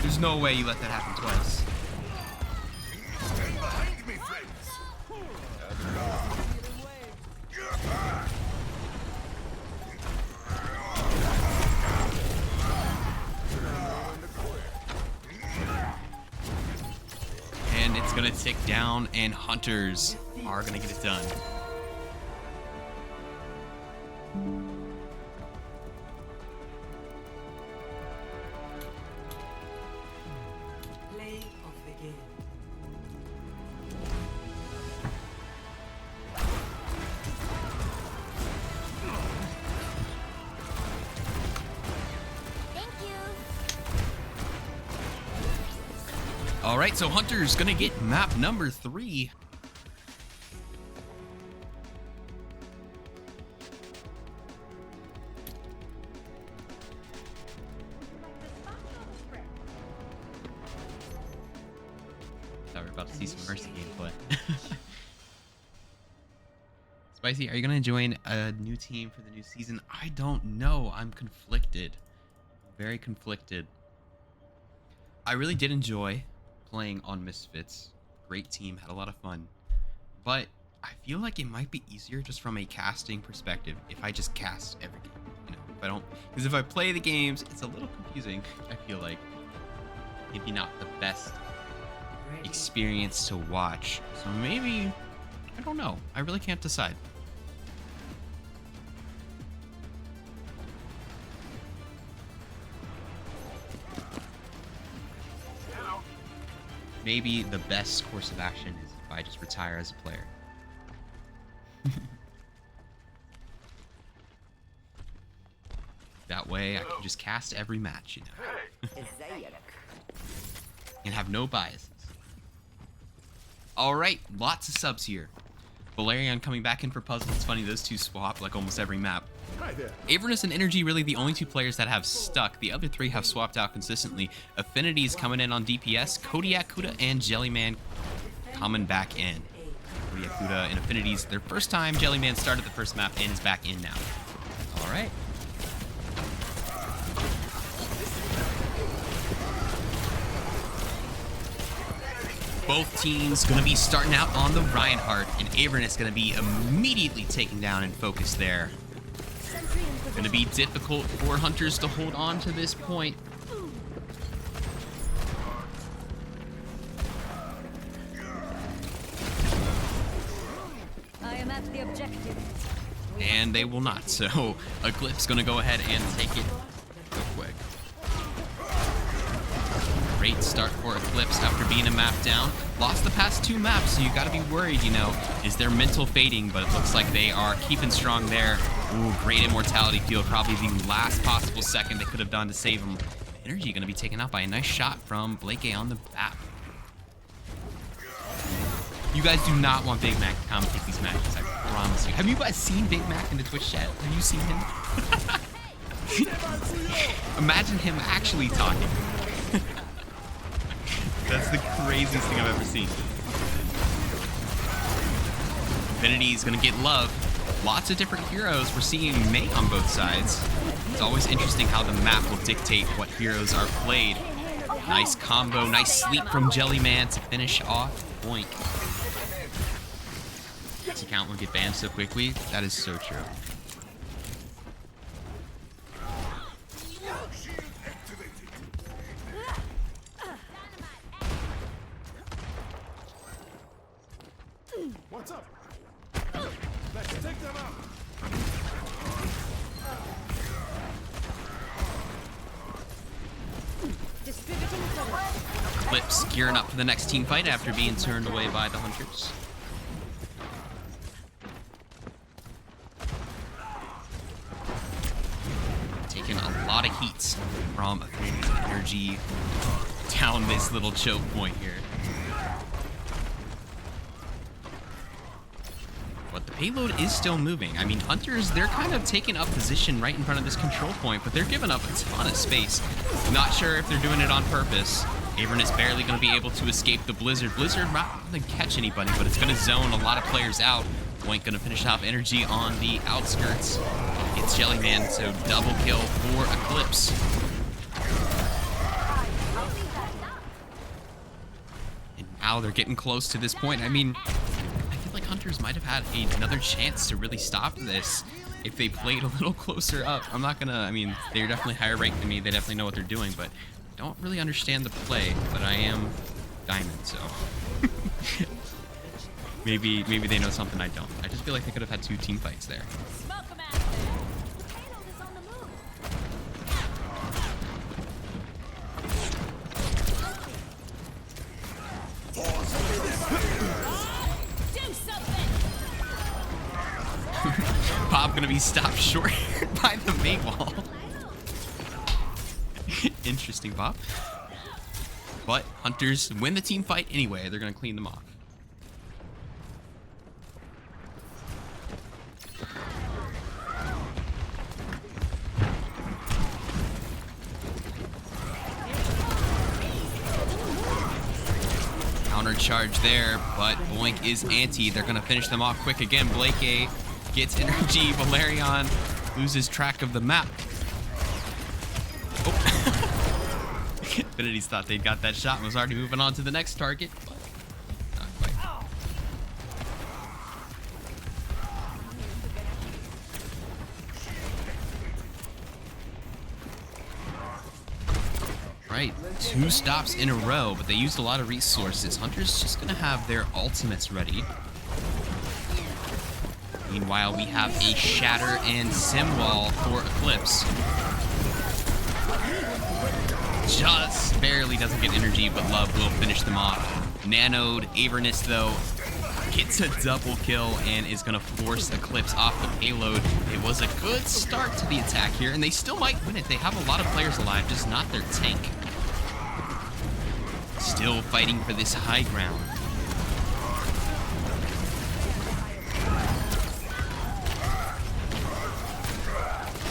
There's no way you let that happen twice. And it's gonna tick down, and Hunters are gonna get it done. Play of the game. Thank you. All right, so Hunter's gonna get map number 3. Thought we were about to see some Mercy gameplay. Spicy, are you gonna join a new team for the new season? I don't know. I'm conflicted. Very conflicted. I really did enjoy playing on Misfits. Great team, had a lot of fun. But I feel like it might be easier just from a casting perspective if I just cast every game. You know, if I don't, because if I play the games, it's a little confusing. I feel like maybe not the best experience to watch. So maybe, I don't know. I really can't decide. Maybe the best course of action is if I just retire as a player. That way I can just cast every match, you know. And have no biases. Alright, lots of subs here. Valerian coming back in for Puzzle. It's funny, those two swap like almost every map. Hi there. Avernus and Energy really the only 2 players that have stuck. The other 3 have swapped out consistently. Affinity's coming in on DPS. Kodiak, Kuda, and Jellyman coming back in. Kodiak, Kuda, and Affinity's their first time. Jellyman started the first map and is back in now. Alright. Both teams going to be starting out on the Reinhardt, and Avernus going to be immediately taken down and focused there. Going to be difficult for Hunters to hold on to this point. objective. And they will not. So Eclipse gonna go ahead and take it real quick. Great start for Eclipse after being a map down. Lost the past 2 maps, so you gotta be worried, you know, is their mental fading? But it looks like they are keeping strong there. Ooh, great immortality field, probably the last possible second they could have done to save them. Energy gonna be taken out by a nice shot from Blake A on the map. You guys do not want Big Mac to commentate these matches, I promise you. Have you guys seen Big Mac in the Twitch chat? Have you seen him? Imagine him actually talking. That's the craziest thing I've ever seen. Infinity is gonna get love. Lots of different heroes. We're seeing May on both sides. It's always interesting how the map will dictate what heroes are played. Nice combo, nice sleep from Jellyman to finish off Boink. This account will get banned so quickly. That is so true. What's up? Let's take them out. Distributing turret. Eclipse gearing up for the next team fight after being turned away by the Hunters. Taking a lot of heats from Energy down this little choke point here. But the payload is still moving. I mean, Hunters, they're kind of taking up position right in front of this control point, but they're giving up a ton of space. Not sure if they're doing it on purpose. Avern is barely going to be able to escape the Blizzard. Blizzard not going to catch anybody, but it's going to zone a lot of players out. Boink going to finish off Energy on the outskirts. It's Jellyman, so double kill for Eclipse. And now they're getting close to this point. I mean, Hunters might have had another chance to really stop this if they played a little closer up. I'm not gonna, I mean, they're definitely higher ranked than me. They definitely know what they're doing, but don't really understand the play. But I am Diamond, so maybe they know something I don't. I just feel like they could have had 2 team fights there. Smoke 'em out there. The payload is on the move. Do something. Bob gonna be stopped short by the bait wall. Interesting, Bob. But Hunters win the team fight anyway. They're gonna clean them off. Counter charge there, but Boink is anti. They're gonna finish them off quick again. Blake A gets Energy. Valerian loses track of the map. Oh. Infinities thought they'd got that shot and was already moving on to the next target. But not quite. Right, 2 stops in a row, but they used a lot of resources. Hunter's just gonna have their ultimates ready. Meanwhile, we have a Shatter and Sim Wall for Eclipse. Just barely doesn't get Energy, but Love will finish them off. Nanoed, Avernus, though, gets a double kill and is gonna force Eclipse off the payload. It was a good start to the attack here, and they still might win it. They have a lot of players alive, just not their tank. Still fighting for this high ground.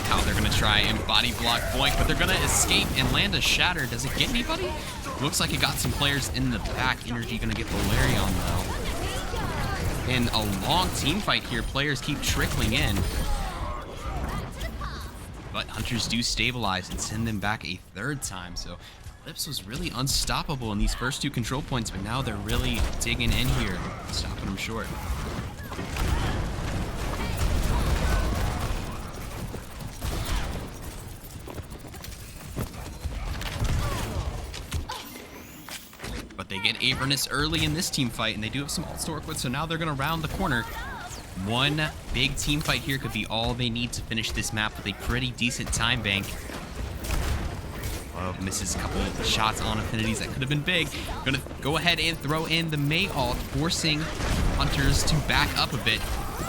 How they're gonna try and body block Boink, but they're gonna escape and land a Shatter. Does it get anybody? Looks like it got some players in the back. Energy gonna get Valerian though. In a long team fight here, players keep trickling in. But Hunters do stabilize and send them back a 3rd time, so Eclipse was really unstoppable in these first 2 control points, but now they're really digging in here, stopping them short. But they get Avernus early in this team fight, and they do have some ults to work with, so now they're going to round the corner. One big team fight here could be all they need to finish this map with a pretty decent time bank. Oh, misses a couple of shots on affinities that could have been big. Gonna go ahead and throw in the May ult, forcing Hunters to back up a bit.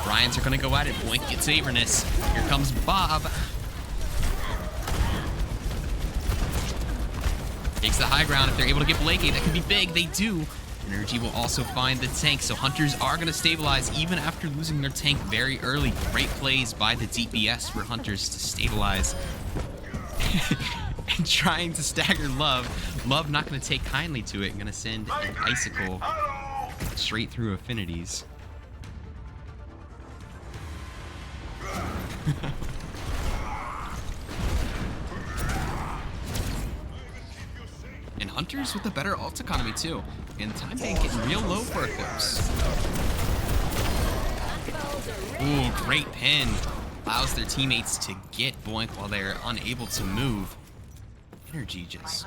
Bryans are gonna go at it. Boink gets Avernus. Here comes Bob. Takes the high ground. If they're able to get Blake, that could be big. They do. Energy will also find the tank, so Hunters are going to stabilize even after losing their tank very early. Great plays by the DPS for Hunters to stabilize. And trying to stagger Love. Love not going to take kindly to it. Going to send an Icicle straight through affinities. And Hunters with a better ult economy too. And time bank getting real low for Eclipse. Ooh, great pin. Allows their teammates to get Boink while they're unable to move. Energy just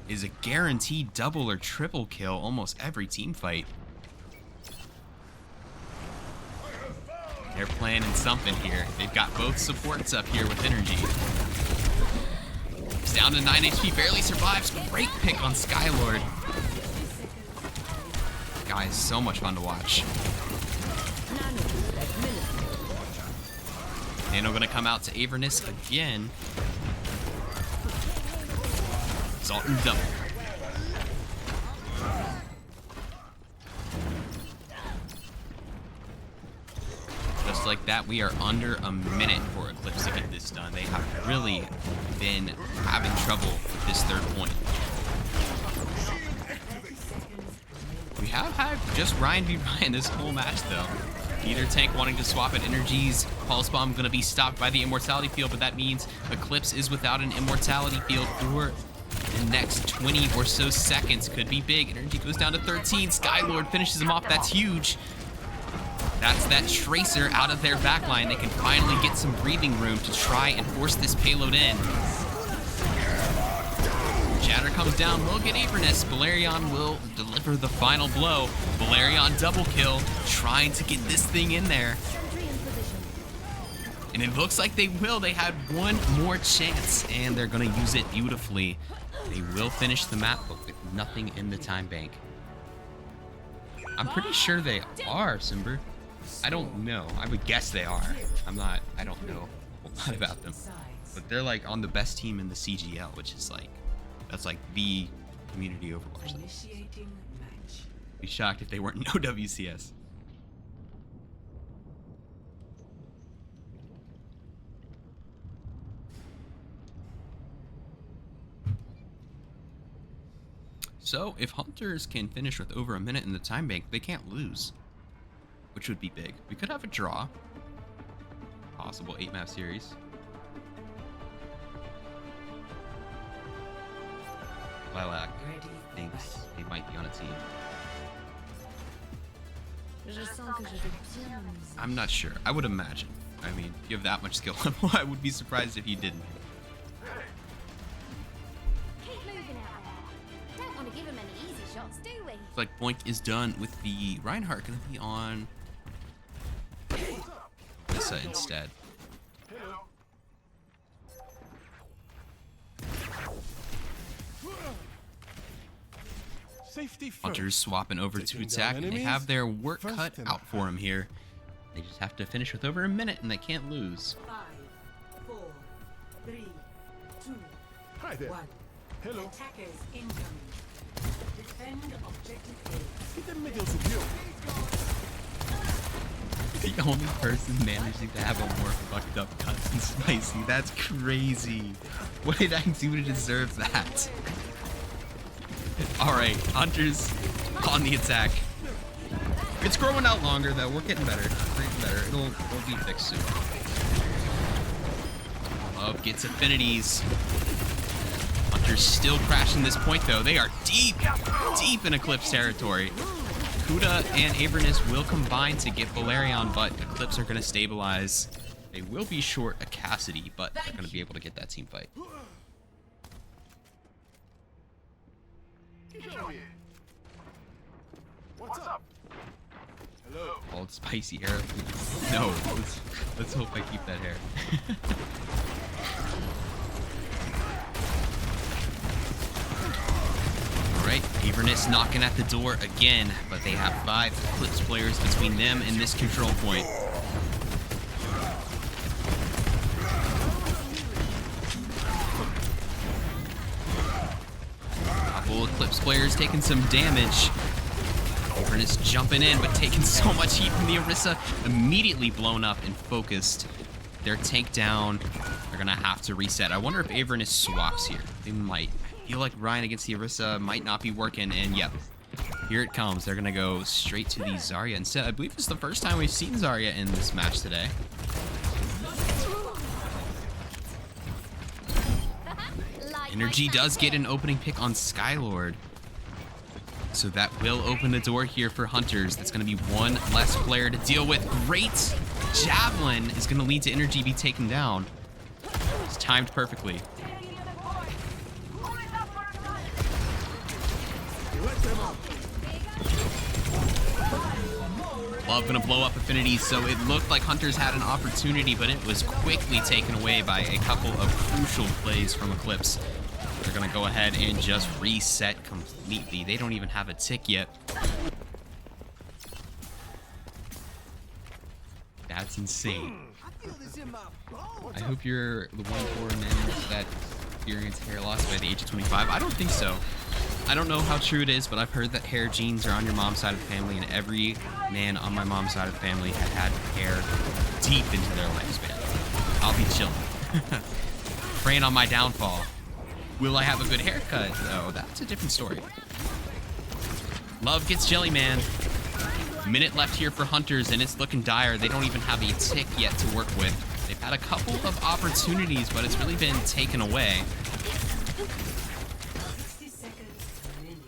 is a guaranteed double or triple kill almost every team fight. They're planning something here. They've got both supports up here with Energy. He's down to 9 HP, barely survives. Great pick on Skylord. Guy is so much fun to watch. Nano gonna come out to Avernus again. Zoltan double. Just like that, we are under a minute for Eclipse to get this done. They have really been having trouble with this third point. We have had just Ryan v Ryan this whole match, though. Either tank wanting to swap at energies. Pulse Bomb going to be stopped by the Immortality Field, but that means Eclipse is without an Immortality Field for the next 20 or so seconds. Could be big. Energy goes down to 13. Skylord finishes him off. That's huge. That's that Tracer out of their backline. They can finally get some breathing room to try and force this payload in. Shatter comes down, will get Avernus. Balerion will deliver the final blow. Balerion double kill, trying to get this thing in there. And it looks like they will. They had one more chance, and they're going to use it beautifully. They will finish the map, but with nothing in the time bank. I'm pretty sure they are, Simber. I don't know. I would guess they are. I don't know a lot about them. But they're like on the best team in the CGL, which is like, that's like the community Overwatch. Initiating match. Be shocked if they weren't no WCS. So, if Hunters can finish with over a minute in the time bank, they can't lose, which would be big. We could have a draw. Possible 8-map series. Lilac thinks they might be on a team. I'm not sure. I would imagine. I mean, if you have that much skill level, I would be surprised if you didn't. Looks like Boink is done with the Reinhardt. Gonna be on Lissa instead. Hunters swapping over to attack, and they have their work cut out for them here. They just have to finish with over a minute, and they can't lose. 5, 4, 3, 2, Hi there. 1. Hello. Attackers incoming. Defend objective A. Get them middle secure. The only person managing to have a more fucked up cut than Spicy. That's crazy. What did I do to deserve that? Alright, Hunters on the attack. It's growing out longer though. We're getting better. We're getting better. It'll be fixed soon. Love gets affinities. Hunters still crashing this point though. They are deep in Eclipse territory. Kuda and Avernus will combine to get Balerion, but Eclipse are going to stabilize. They will be short a Cassidy, but they're going to be able to get that team fight. What's up? Hello. bald spicy hair. No, let's hope I keep that hair. Alright, Avernus knocking at the door again, but they have 5 Eclipse players between them and this control point. Couple Eclipse players taking some damage. Avernus jumping in, but taking so much heat from the Orisa. Immediately blown up and focused. Their tank down. They're gonna have to reset. I wonder if Avernus swaps here. They might. I feel like Ryan against the Orisa might not be working, and yep. Here it comes. They're gonna go straight to the Zarya instead. I believe it's the first time we've seen Zarya in this match today. Energy does get an opening pick on Skylord. So that will open the door here for Hunters. That's going to be one less player to deal with. Great Javelin is going to lead to Energy be taken down. It's timed perfectly. Love going to blow up Affinity, so it looked like Hunters had an opportunity, but it was quickly taken away by a couple of crucial plays from Eclipse. They're going to go ahead and just reset completely. They don't even have a tick yet. That's insane. I hope you're the one poor man that experienced hair loss by the age of 25. I don't think so. I don't know how true it is, but I've heard that hair genes are on your mom's side of the family, and every man on my mom's side of the family had hair deep into their lifespan. I'll be chilling. Praying on my downfall. Will I have a good haircut, though? That's a different story. Love gets Jellyman. Minute left here for Hunters, and it's looking dire. They don't even have a tick yet to work with. They've had a couple of opportunities, but it's really been taken away. 60 seconds remaining.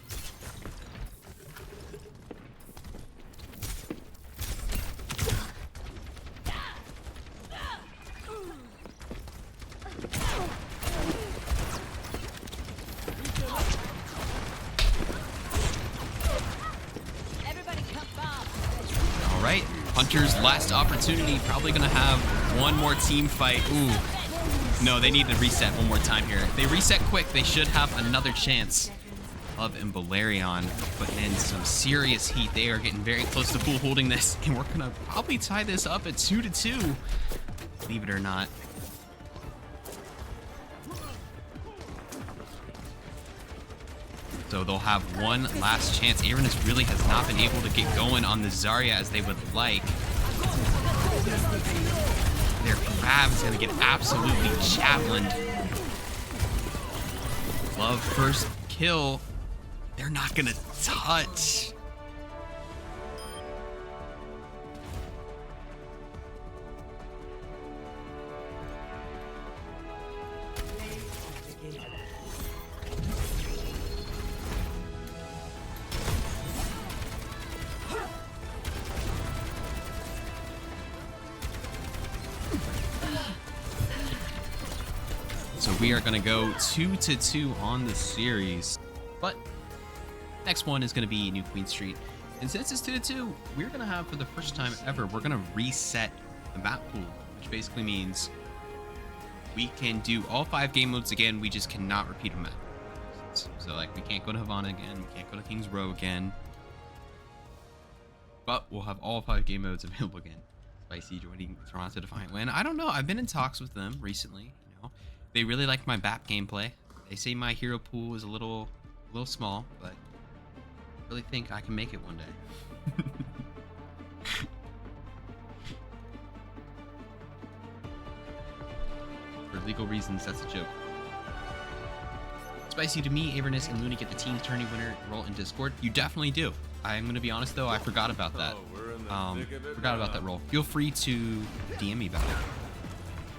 All right, Hunter's last opportunity. Probably gonna have one more team fight. Ooh, no, they need to reset one more time here. If they reset quick, they should have another chance. Love and Balerion putting in some serious heat. They are getting very close to full holding this, and we're gonna probably tie this up at 2-2. Believe it or not. So they'll have one last chance. Avernus really has not been able to get going on the Zarya as they would like. Their grab is going to get absolutely javelined. Love first kill. They're not going to touch. So we are going to go 2-2 on the series. But next one is going to be New Queen Street. And since it's 2-2, we're going to have, for the first time ever, we're going to reset the map pool, which basically means we can do all 5 game modes again. We just cannot repeat a map. So like, we can't go to Havana again. We can't go to King's Row again. But we'll have all 5 game modes available again. Spicy joining Toronto Defiant win. I don't know. I've been in talks with them recently. They really like my BAP gameplay. They say my hero pool is a little small, but I really think I can make it one day. For legal reasons, that's a joke. Spicy, to me, Avernus and Luna get the team tourney winner role in Discord. You definitely do. I'm gonna be honest though, I forgot about that. Forgot about that role. Feel free to DM me about it,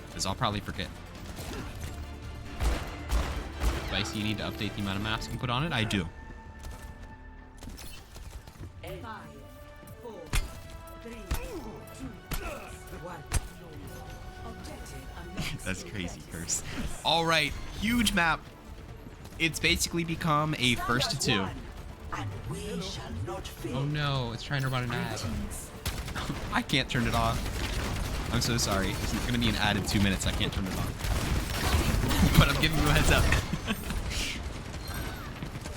because I'll probably forget. Spicy, you need to update the amount of maps you can put on it? I do. 5, 4, 3, 2, 1. Objective That's crazy, Curse. All right, huge map. It's basically become a 1-2. And we shall not fail. Oh no, it's trying to run an ad. Greetings. I can't turn it off. I'm so sorry. It's going to be an added 2 minutes. I can't turn it off. But I'm giving you a heads up.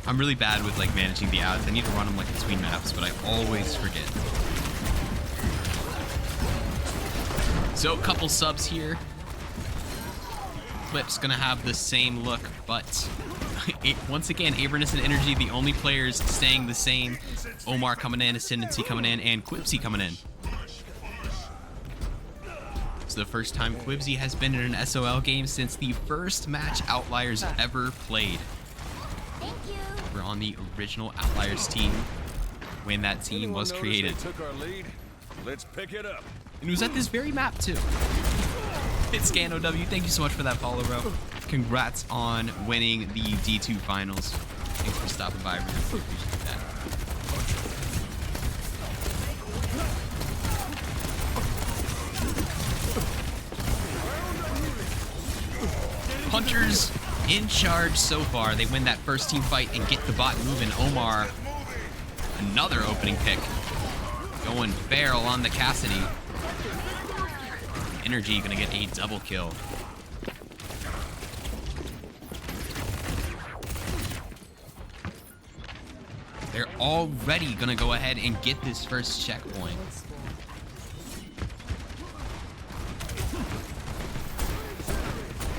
I'm really bad with like managing the ads. I need to run them like between maps, but I always forget. So a couple subs here. Eclipse gonna have the same look, but once again, Avernus and Energy, the only players staying the same. Omar coming in, Ascendancy coming in, and Quibsy coming in. It's the first time Quibsy has been in an SOL game since the first match Outliers ever played. Thank you. We're on the original Outliers team when that team was created. Took our lead. Let's pick it up. And it was at this very map too. It's ScanOW. Thank you so much for that follow, bro. Congrats on winning the D2 finals. Thanks for stopping by. Really appreciate that. Hunters in charge so far. They win that first team fight and get the bot moving. Omar, another opening pick. Going barrel on the Cassidy. Energy gonna get a double kill. They're already gonna go ahead and get this first checkpoint.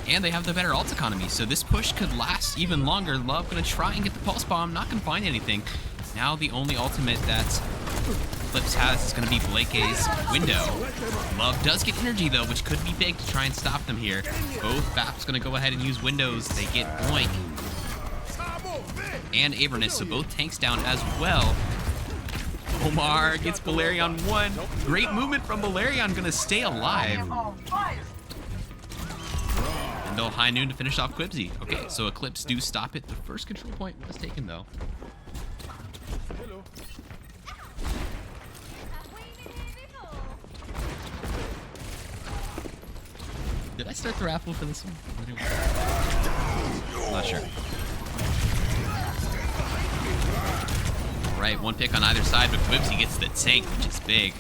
And they have the better ult economy, so this push could last even longer. Love gonna try and get the pulse bomb, not gonna find anything. Now the only ultimate that Eclipse has is gonna be Blake's window. Love does get energy though, which could be big to try and stop them here. Both Baps gonna go ahead and use windows. They get Boink and Avernus, so both tanks down as well. Omar gets Valerian one. Great movement from Valerian, gonna stay alive. And they'll high noon to finish off Quibsy. Okay, so Eclipse do stop it. The first control point was taken though. Did I start the raffle for this one? Not sure. Right, one pick on either side, but Quibsy gets the tank, which is big.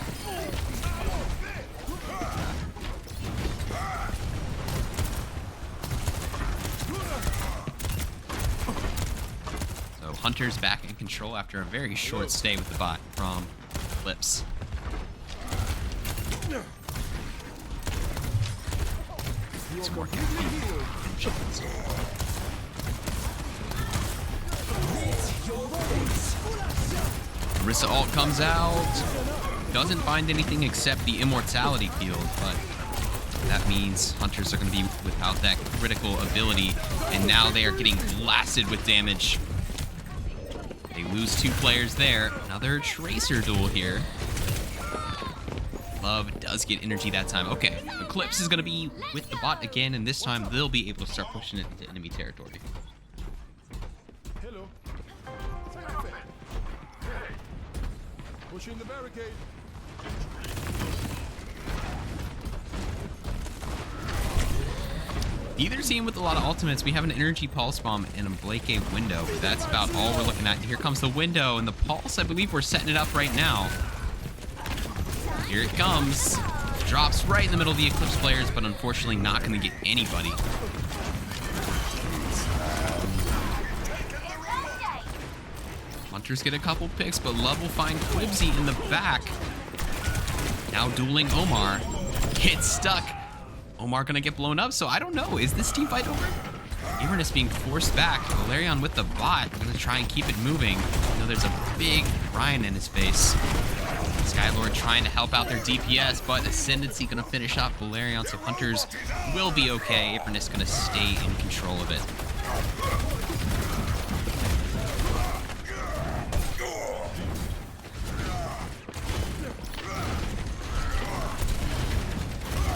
So Hunter's back in control after a very short stay with the bot from Eclipse. Orisa ult comes out. Doesn't find anything except the immortality field, but that means Hunters are going to be without that critical ability, and now they are getting blasted with damage. They lose 2 players there. Another Tracer duel here. Love does get energy that time. Okay, Eclipse is going to be with the bot again, and this time they'll be able to start pushing it into enemy territory. Hello. Pushing the barricade. Either team with a lot of ultimates. We have an energy pulse bomb and a Blake A window. That's about all we're looking at. Here comes the window and the pulse. I believe we're setting it up right now. Here it comes. Drops right in the middle of the Eclipse players, but unfortunately not going to get anybody. Hunters get a couple picks, but Love will find Quibsy in the back. Now dueling Omar. Gets stuck. Omar going to get blown up, so I don't know. Is this team fight over? Avernus being forced back. Valerian with the bot. Going to try and keep it moving. You know, there's a big Ryan in his face. Skylord trying to help out their DPS, but Ascendancy going to finish off Valerian, so Hunters will be okay. Avernus going to stay in control of it.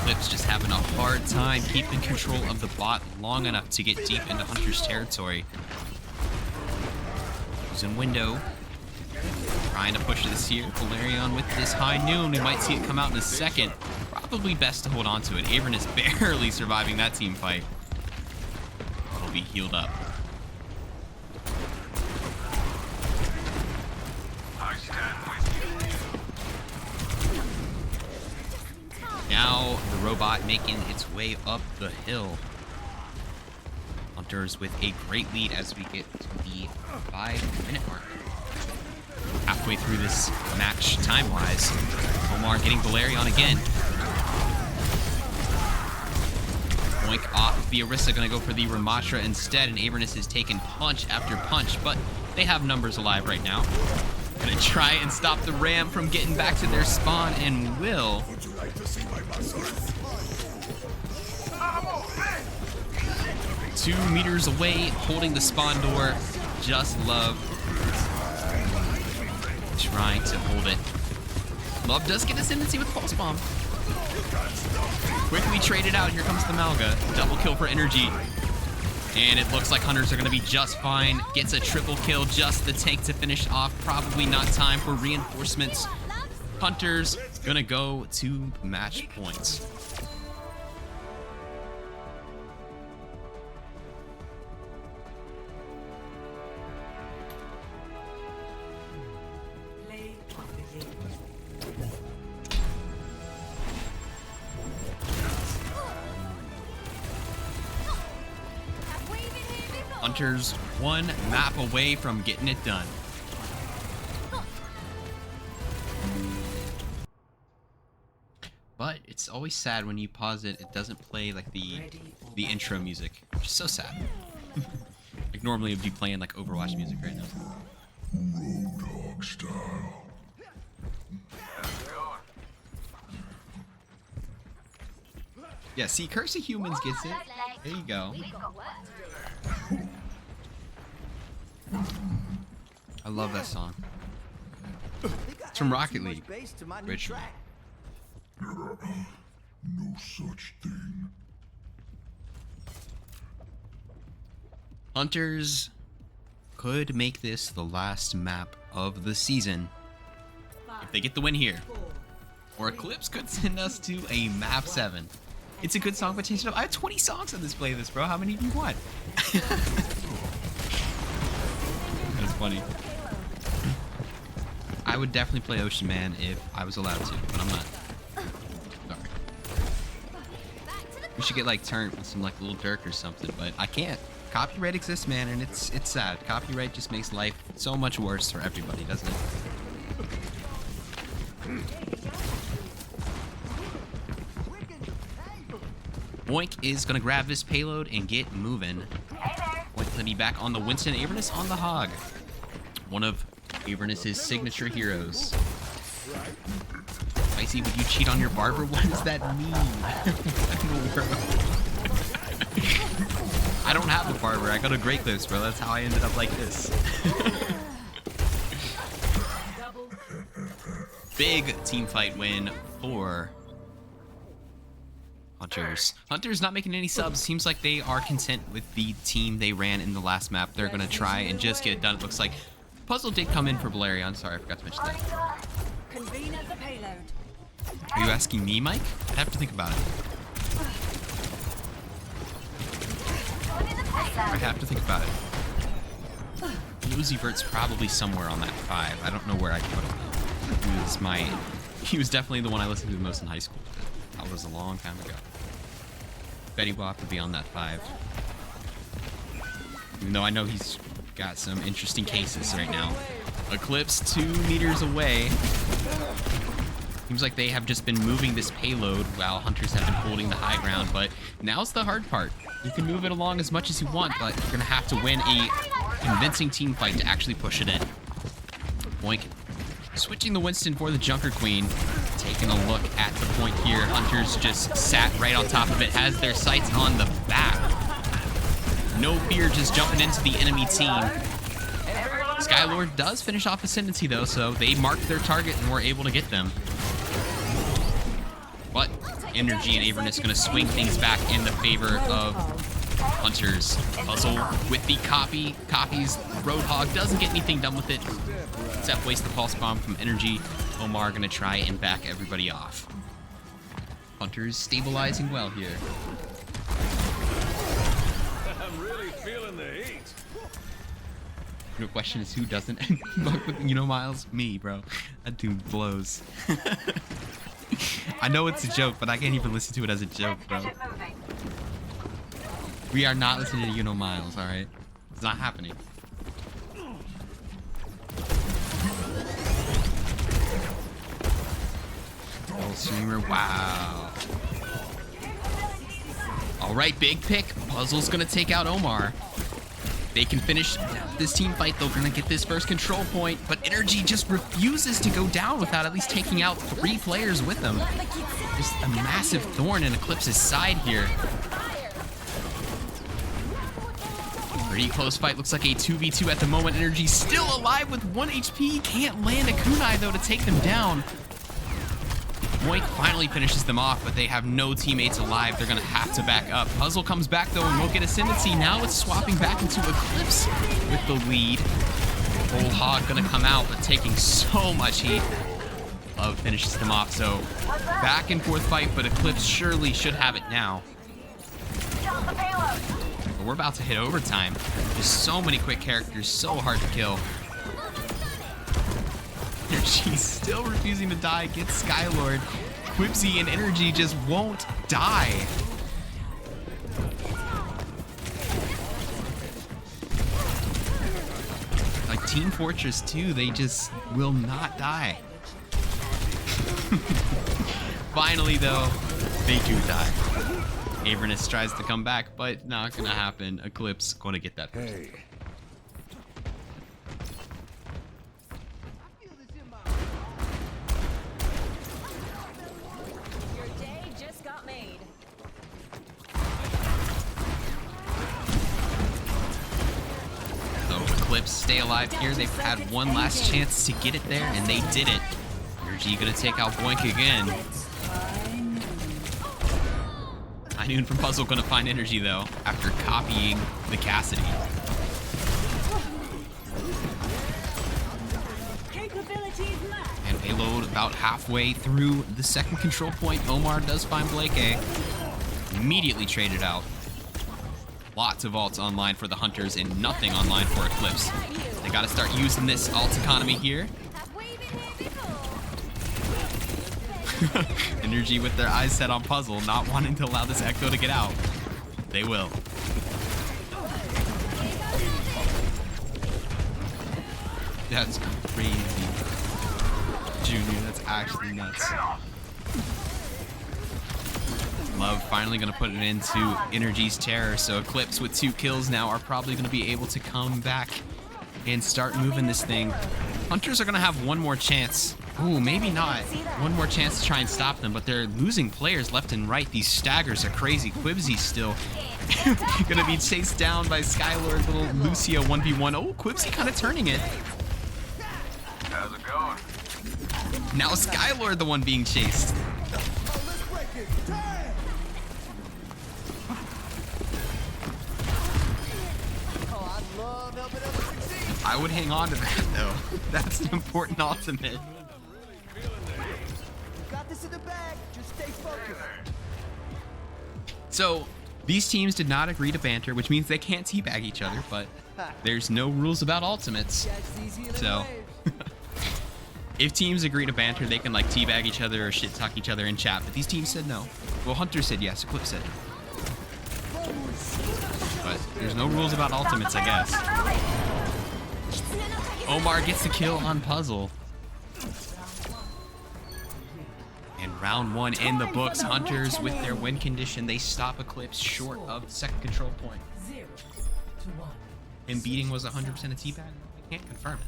Eclipse just having a hard time keeping control of the bot long enough to get deep into Hunter's territory. Using window. Trying to push this here. Valerian with this high noon. We might see it come out in a second. Probably best to hold on to it. Avernus barely surviving that team fight. It'll be healed up. Now the robot making its way up the hill. Hunters with a great lead as we get to the 5-minute mark. Halfway through this match time-wise. Omar getting Valerian again. Boink off of the Orisa, gonna go for the Ramatra instead, and Avernus is taking punch after punch, but they have numbers alive right now. Gonna try and stop the Ram from getting back to their spawn, and will. 2 meters away, holding the spawn door. Just Love trying to hold it. Love does get ascendancy with Pulse Bomb. Quickly traded out. Here comes the Malga. Double kill for Energy. And it looks like Hunters are going to be just fine. Gets a triple kill. Just the tank to finish off. Probably not time for reinforcements. Hunters going to go to match points. Hunters 1 map away from getting it done. But it's always sad when you pause it, it doesn't play like the intro music, which is so sad. Like normally it would be playing like Overwatch music right now. Roadhog style. Yeah, see, Curse of Humans gets it. There you go. I love that song. It's from Rocket League. Originally. No such thing. Hunters could make this the last map of the season if they get the win here. Or Eclipse could send us to a map 7. It's a good song, but change it up. I have 20 songs on this playlist, bro. How many do you want? That's funny. I would definitely play Ocean Man if I was allowed to, but I'm not. Sorry. We should get like turned with some like Little Dirk or something, but I can't. Copyright exists, man, and it's sad. Copyright just makes life so much worse for everybody, doesn't it? Boink is gonna grab this payload and get moving. Boink gonna be back on the Winston. Avernus on the Hog. One of Avernus's signature heroes. Spicy, would you cheat on your barber? What does that mean? I don't have a barber. I go to Great Clips, bro. That's how I ended up like this. Big team fight win for Hunters. Hunters not making any subs. Seems like they are content with the team they ran in the last map. They're going to try and just get it done. It looks like Puzzle did come in for Valerian. Sorry, I forgot to mention that. Convene at the payload. Are you asking me, Mike? I'd have to think about it. I have to think about it. Uzi Vert's probably somewhere on that 5. I don't know where I put him. He was definitely the one I listened to the most in high school. That was a long time ago. Betty Bop would be on that 5. Even though I know he's got some interesting cases right now. Eclipse 2 meters away. Seems like they have just been moving this payload while Hunters have been holding the high ground, but now's the hard part. You can move it along as much as you want, but you're gonna have to win a convincing team fight to actually push it in. Boink. Switching the Winston for the Junker Queen. Taking a look at the point here. Hunters just sat right on top of it, has their sights on the back. No fear, just jumping into the enemy team. Skylord does finish off Ascendancy though, so they marked their target and were able to get them. But Energy and Avernus going to swing things back in the favor of Hunters. Puzzle with the copy. Copies. Roadhog doesn't get anything done with it. Except waste the Pulse Bomb from Energy. Omar going to try and back everybody off. Hunters stabilizing well here. I'm really feeling the heat. The question is who doesn't fuck with, Miles? Me, bro. That dude blows. I know it's a joke, but I can't even listen to it as a joke, bro. We are not listening to Miles, alright? It's not happening. Oh, streamer, wow. Alright, big pick. Puzzle's gonna take out Omar. They can finish this team fight. They're gonna get this first control point, but Energy just refuses to go down without at least taking out 3 players with them. Just a massive thorn in Eclipse's side here. Pretty close fight. Looks like a 2v2 at the moment. Energy still alive with 1 HP. Can't land a kunai though to take them down. Boink finally finishes them off, but they have no teammates alive. They're gonna have to back up. Puzzle comes back though and will get ascendancy. Now it's swapping back into Eclipse with the lead. Whole Hog gonna come out, but taking so much heat. Love finishes them off, so back and forth fight, but Eclipse surely should have it now. But we're about to hit overtime. There's so many quick characters, so hard to kill. She's still refusing to die, gets Skylord. Quibsy and Energy just won't die. Like Team Fortress 2, they just will not die. Finally though, they do die. Avernus tries to come back, but not gonna happen. Eclipse gonna get that first. Hey. Stay alive here. They've had one last chance to get it there, and they did it. Energy gonna take out Boink again. High Noon from Puzzle gonna find Energy though, after copying the Cassidy. And payload about halfway through the second control point. Omar does find Blake A. Immediately traded out. Lots of alts online for the Hunters and nothing online for Eclipse. They gotta start using this alt economy here. Energy with their eyes set on Puzzle, not wanting to allow this Echo to get out. They will. That's crazy. Junior, that's actually nuts. Love finally going to put it into Energy's terror, so Eclipse with 2 kills now are probably going to be able to come back and start moving this thing. Hunters are going to have one more chance. Ooh, maybe not. One more chance to try and stop them, but they're losing players left and right. These staggers are crazy. Quibsy still going to be chased down by Skylord, little Lucio 1v1. Oh, Quibsy kind of turning it. How's it going? Now Skylord the one being chased. I would hang on to that though. That's an important ultimate. Got this in the bag. Just stay focused. So these teams did not agree to banter, which means they can't teabag each other, but there's no rules about ultimates. So if teams agree to banter, they can like teabag each other or shit talk each other in chat, but these teams said no. Well, Hunter said yes, Eclipse said no. But there's no rules about ultimates, I guess. Omar gets the kill on Puzzle. And round 1 in the books. Hunters with their win condition, they stop Eclipse short of the second control point. And beating was 100% a teabag. We can't confirm it.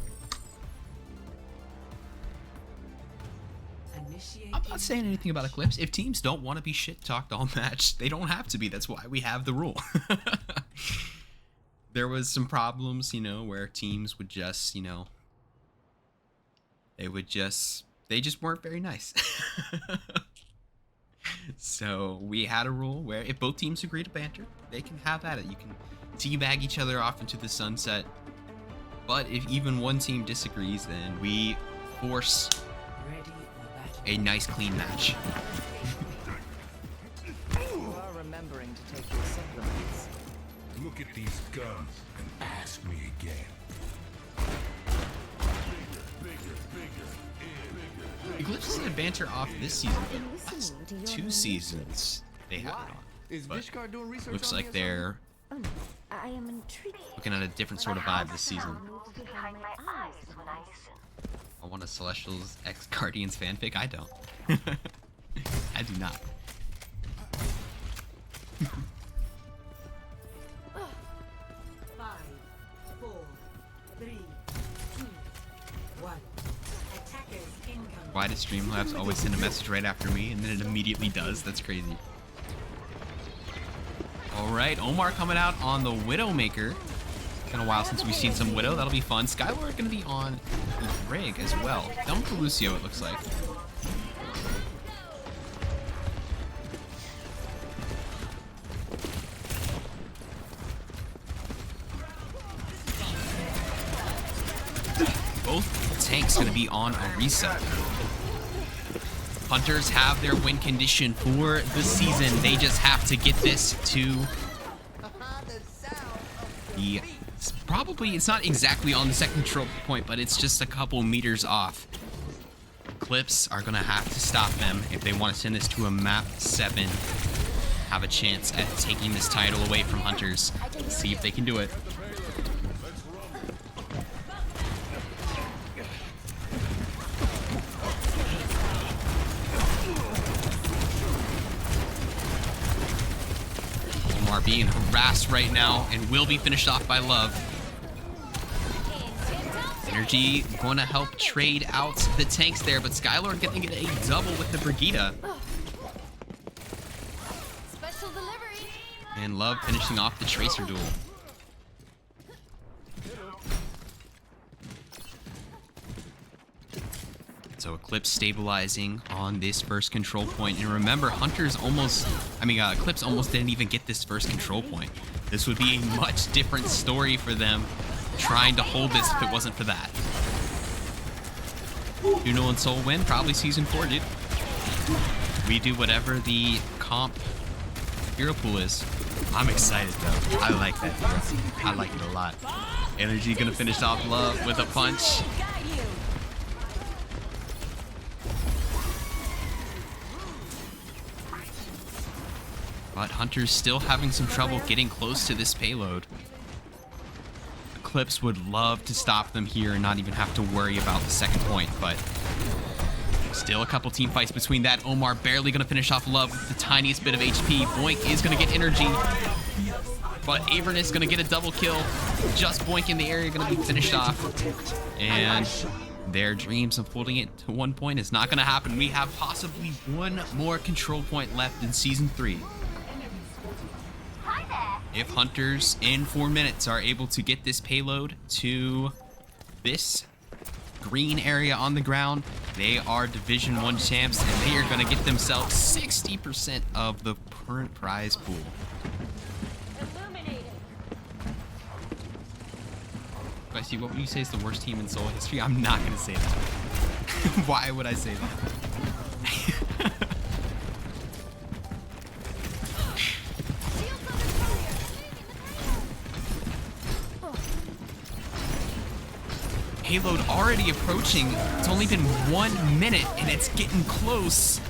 I'm not saying anything about Eclipse. If teams don't want to be shit talked all match, they don't have to be. That's why we have the rule. There was some problems, you know, where teams would just, you know, they just weren't very nice. So we had a rule where if both teams agree to banter, they can have at it. You can teabag each other off into the sunset. But if even one team disagrees, then we force a nice clean match. You are remembering to take your supplements. Look at these guns and ask me again. Eclipse is a banter off this season. Last 2 seasons they have it on. Is But Vishkar doing research looks on me like or they're Oh no, I am intrigued. looking at a different sort of vibe this season. Moves behind my eyes when I listen. I want a Celestials X Guardians fanfic. I don't. I do not. 5, 4, 3, 2, 1. Attackers incoming. Why does Streamlabs always send a message right after me and then it immediately does? That's crazy. Alright, Omar coming out on the Widowmaker. Been a while since we've seen some Widow. That'll be fun. Skylord gonna be on Rig as well. Down for Lucio, it looks like. Both tanks gonna be on Orisa. Hunters have their win condition for the season. They just have to get this to the... It's not exactly on the second control point, but it's just a couple meters off. Eclipse are gonna have to stop them if they want to send this to a map 7. Have a chance at taking this title away from Hunters. Let's see if they can do it. Omar being harassed right now and will be finished off by Love. Energy going to help trade out the tanks there, but Skylord getting a double with the Brigitte. Special delivery. And Love finishing off the Tracer duel. So Eclipse stabilizing on this first control point. And remember, Eclipse almost didn't even get this first control point. This would be a much different story for them trying to hold this if it wasn't for that. Juno and Soul win, probably Season 4, dude. We do whatever the comp hero pool is. I'm excited, though. I like that hero. I like it a lot. Energy gonna finish off Love with a punch. But Hunter's still having some trouble getting close to this payload. Eclipse would love to stop them here and not even have to worry about the second point, but still a couple team fights between that. Omar barely gonna finish off Love with the tiniest bit of HP. Boink is gonna get energy, but Avernus gonna get a double kill. Just Boink in the area gonna be finished off. And their dreams of holding it to 1 point is not gonna happen. We have possibly one more control point left in Season 3. If Hunters in 4 minutes are able to get this payload to this green area on the ground, they are Division 1 champs, and they are going to get themselves 60% of the current prize pool. I see, what would you say is the worst team in Soul history? I'm not going to say that. Why would I say that? Payload already approaching. It's only been 1 minute and it's getting close.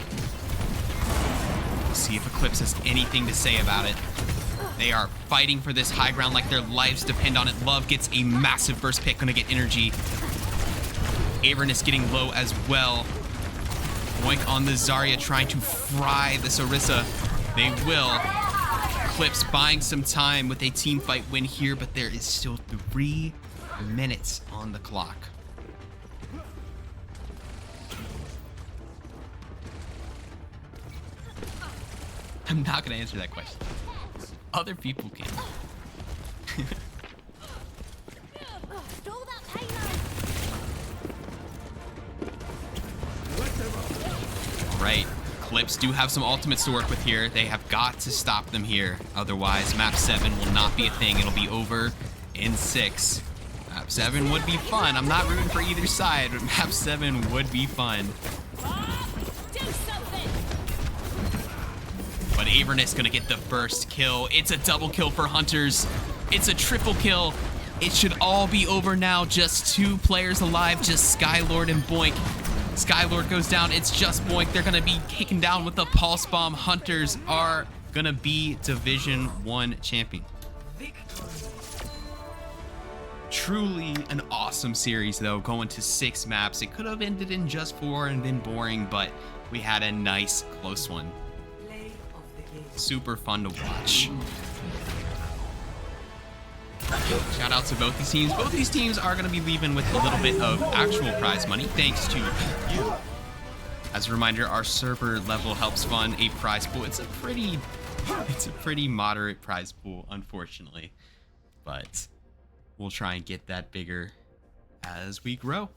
We'll see if Eclipse has anything to say about it. They are fighting for this high ground like their lives depend on it. Love gets a massive first pick, gonna get energy. Avernus getting low as well. Boink on the Zarya trying to fry this Orisa. They will. Eclipse buying some time with a team fight win here, but there is still 3 minutes on the clock. I'm not gonna answer that question. Other people can. Right, Eclipse do have some ultimates to work with here. They have got to stop them here. Otherwise, map 7 will not be a thing. It'll be over in 6. Map 7 would be fun. I'm not rooting for either side, but map 7 would be fun. But Avernus gonna get the first kill. It's a double kill for Hunters. It's a triple kill. It should all be over now. Just 2 players alive, just Skylord and Boink. Skylord goes down, it's just Boink. They're gonna be taken down with the Pulse Bomb. Hunters are gonna be Division 1 champion. Truly an awesome series though, going to 6 maps. It could have ended in just 4 and been boring, but we had a nice close one. Super fun to watch. Shout out to both these teams. Both these teams are going to be leaving with a little bit of actual prize money thanks to you. As a reminder, our server level helps fund a prize pool. It's a pretty moderate prize pool, unfortunately, but we'll try and get that bigger as we grow.